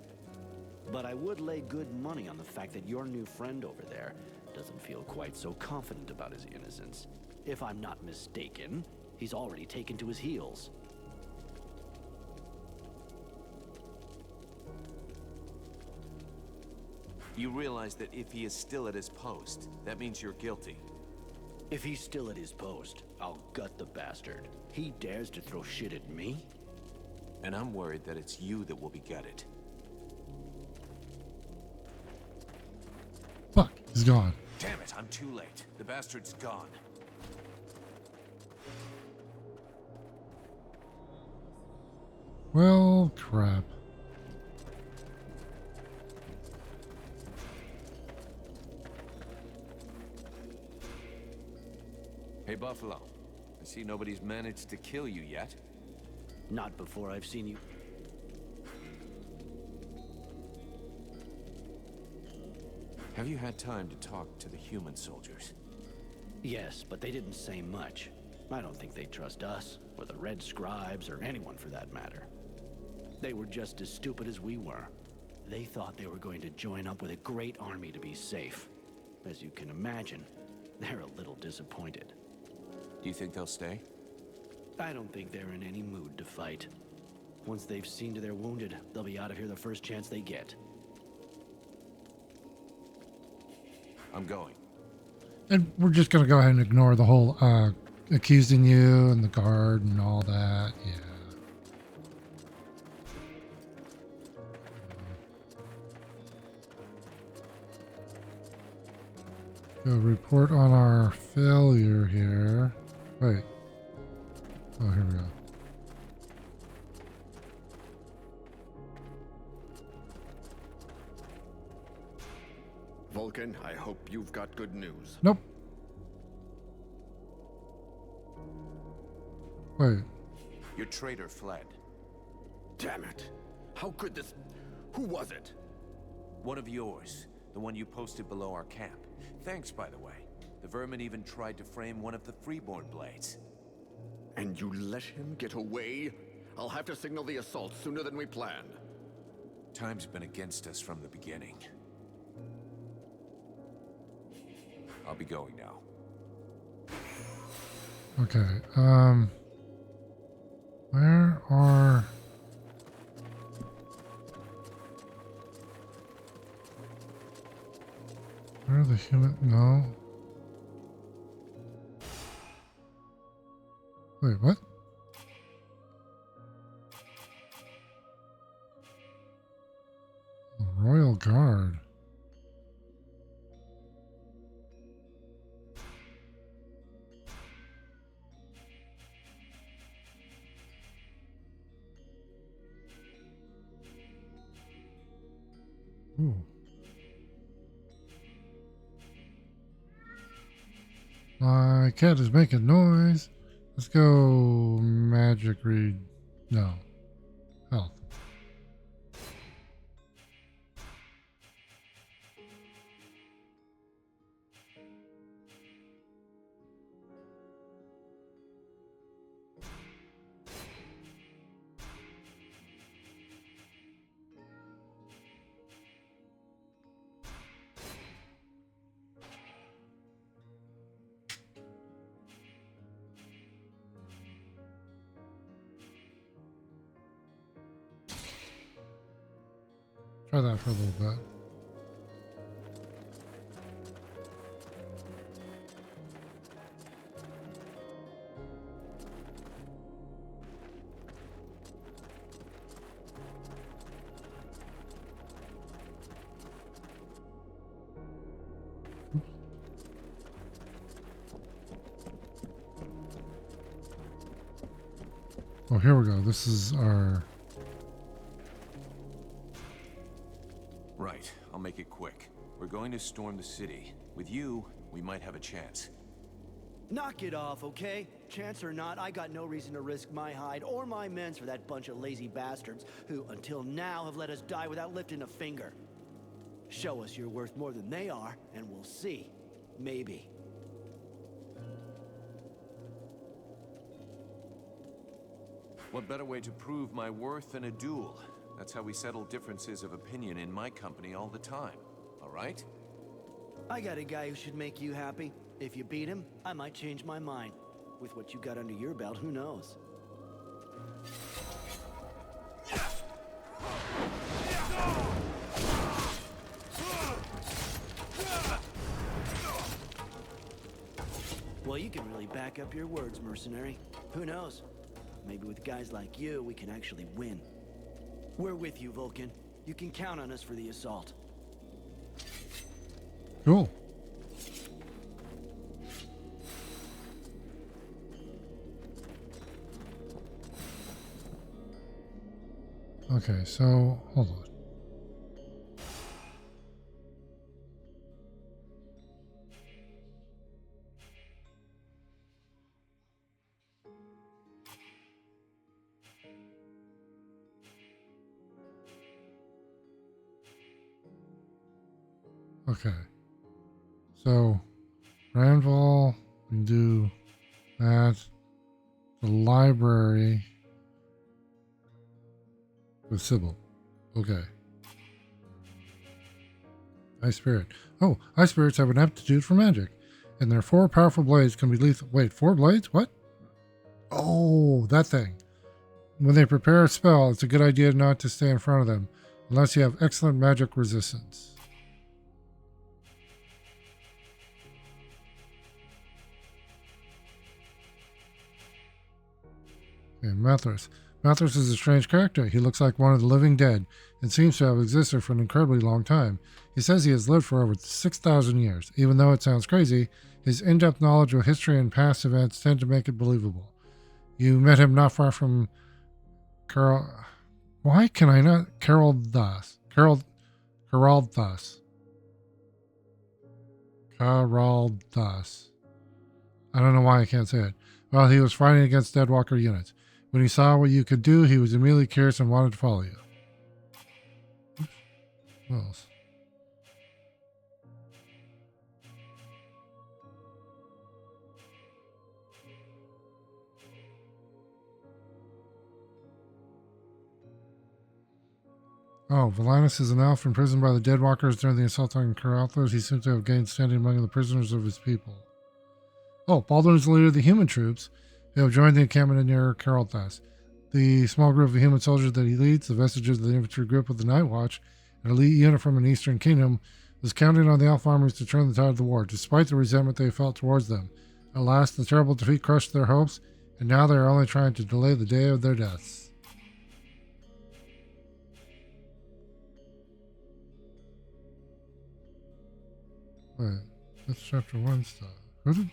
But I would lay good money on the fact that your new friend over there doesn't feel quite so confident about his innocence. If I'm not mistaken, he's already taken to his heels. You realize that if he is still at his post, that means you're guilty. If he's still at his post, I'll gut the bastard. He dares to throw shit at me? And I'm worried that it's you that will be gutted. Fuck, he's gone. Damn it, I'm too late. The bastard's gone. Well, crap. Hey, Buffalo. I see nobody's managed to kill you yet. Not before I've seen you. Have you had time to talk to the human soldiers? Yes, but they didn't say much. I don't think they trust us, or the Red Scribes, or anyone for that matter. They were just as stupid as we were. They thought they were going to join up with a great army to be safe. As you can imagine, they're a little disappointed. Do you think they'll stay? I don't think they're in any mood to fight. Once they've seen to their wounded, they'll be out of here the first chance they get. I'm going. And we're just gonna go ahead and ignore the whole accusing you and the guard and all that. Yeah. Go report on our failure here. Wait. Oh, here we go. Vulcan, I hope you've got good news. Nope. Wait. Your traitor fled. Damn it. How could this... Who was it? One of yours. The one you posted below our camp. Thanks, by the way. The vermin even tried to frame one of the Freeborn blades. And you let him get away? I'll have to signal the assault sooner than we planned. Time's been against us from the beginning. I'll be going now. Okay, where are... Where are the human... No. Wait, what? The Royal Guard. Ooh. My cat is making noise. Let's go magic read. No. Health. Try that for a little bit. Oh, here we go. This is our... Right, I'll make it quick. We're going to storm the city. With you, we might have a chance. Knock it off, okay? Chance or not, I got no reason to risk my hide or my men's for that bunch of lazy bastards who, until now, have let us die without lifting a finger. Show us you're worth more than they are, and we'll see. Maybe. What better way to prove my worth than a duel? That's how we settle differences of opinion in my company all the time. All right? I got a guy who should make you happy. If you beat him, I might change my mind. With what you got under your belt, who knows? Well, you can really back up your words, mercenary. Who knows? Maybe with guys like you, we can actually win. We're with you, Vulcan. You can count on us for the assault. Cool. Okay, so hold on. Okay. So, Ranval, we can do that. The library with Sybil. Okay. Ice Spirit. Oh, Ice Spirits have an aptitude for magic. And their 4 powerful blades can be lethal. Wait, 4 blades? What? Oh, that thing. When they prepare a spell, it's a good idea not to stay in front of them, unless you have excellent magic resistance. Okay, Mathras. Mathras is a strange character. He looks like one of the living dead and seems to have existed for an incredibly long time. He says he has lived for over 6,000 years. Even though it sounds crazy, his in-depth knowledge of history and past events tend to make it believable. You met him not far from Carol. Why can I not? Carol Thus. Carol Thus. Carol Thus. I don't know why I can't say it. Well, he was fighting against Deadwalker units. When he saw what you could do, he was immediately curious and wanted to follow you. What else? Oh, Valanus is an elf imprisoned by the Deadwalkers during the assault on Caralthos. He seems to have gained standing among the prisoners of his people. Oh, Baldwin is the leader of the human troops who have joined the encampment near Caralthos. The small group of human soldiers that he leads, the vestiges of the infantry group of the Night Watch, an elite unit from an eastern kingdom, was counting on the elf armies to turn the tide of the war, despite the resentment they felt towards them. At last, the terrible defeat crushed their hopes, and now they are only trying to delay the day of their deaths. Wait, that's chapter 1 stuff. Who did?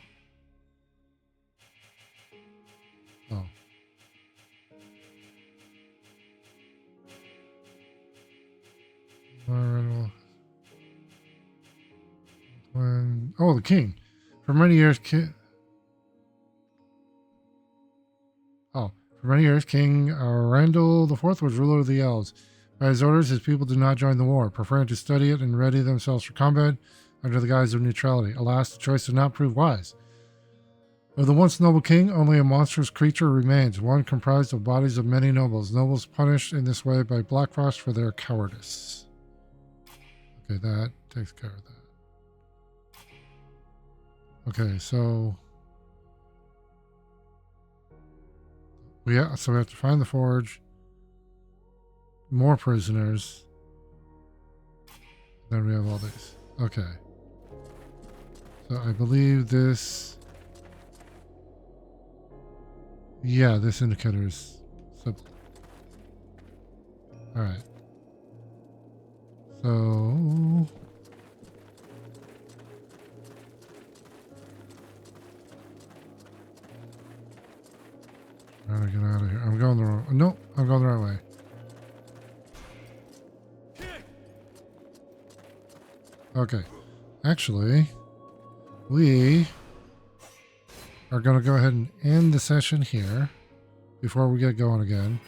Oh. Oh, the king. For many years, King Randall IV was ruler of the elves. By his orders, his people did not join the war, preferring to study it and ready themselves for combat under the guise of neutrality. Alas, the choice did not prove wise. Of the once noble king, only a monstrous creature remains, one comprised of bodies of many nobles. Nobles punished in this way by Blackfrost for their cowardice. Okay, that takes care of that. Okay, so we have to find the forge, more prisoners, then we have all these. Okay. So I believe this, yeah, this indicator is simple. All right. So how do I get out of here? I'm going the wrong. Nope, I'm going the right way. Okay. Actually, we are going to go ahead and end the session here before we get going again.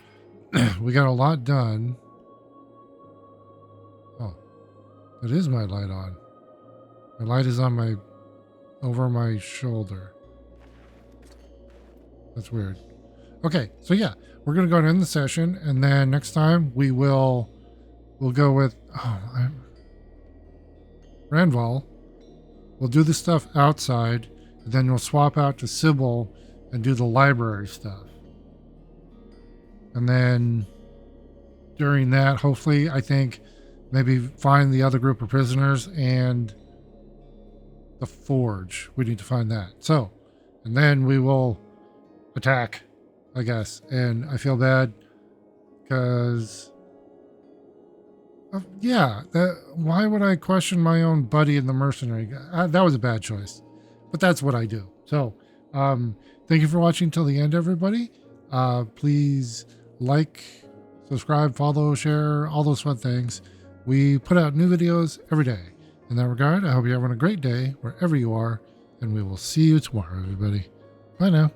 We got a lot done. Oh, it is my light on. My light is on over my shoulder. That's weird. Okay, so yeah, we're going to go and end the session, and then next time we'll go with Ranval. We'll do the stuff outside, and then we'll swap out to Sybil and do the library stuff. And then during that, hopefully, I think maybe find the other group of prisoners and the forge. We need to find that. So, and then we will attack, I guess. And I feel bad because why would I question my own buddy in the mercenary? That was a bad choice, but that's what I do. So, thank you for watching till the end, everybody. Please like, subscribe, follow, share, all those fun things. We put out new videos every day. In that regard, I hope you're having a great day wherever you are, and we will see you tomorrow, everybody. Bye now.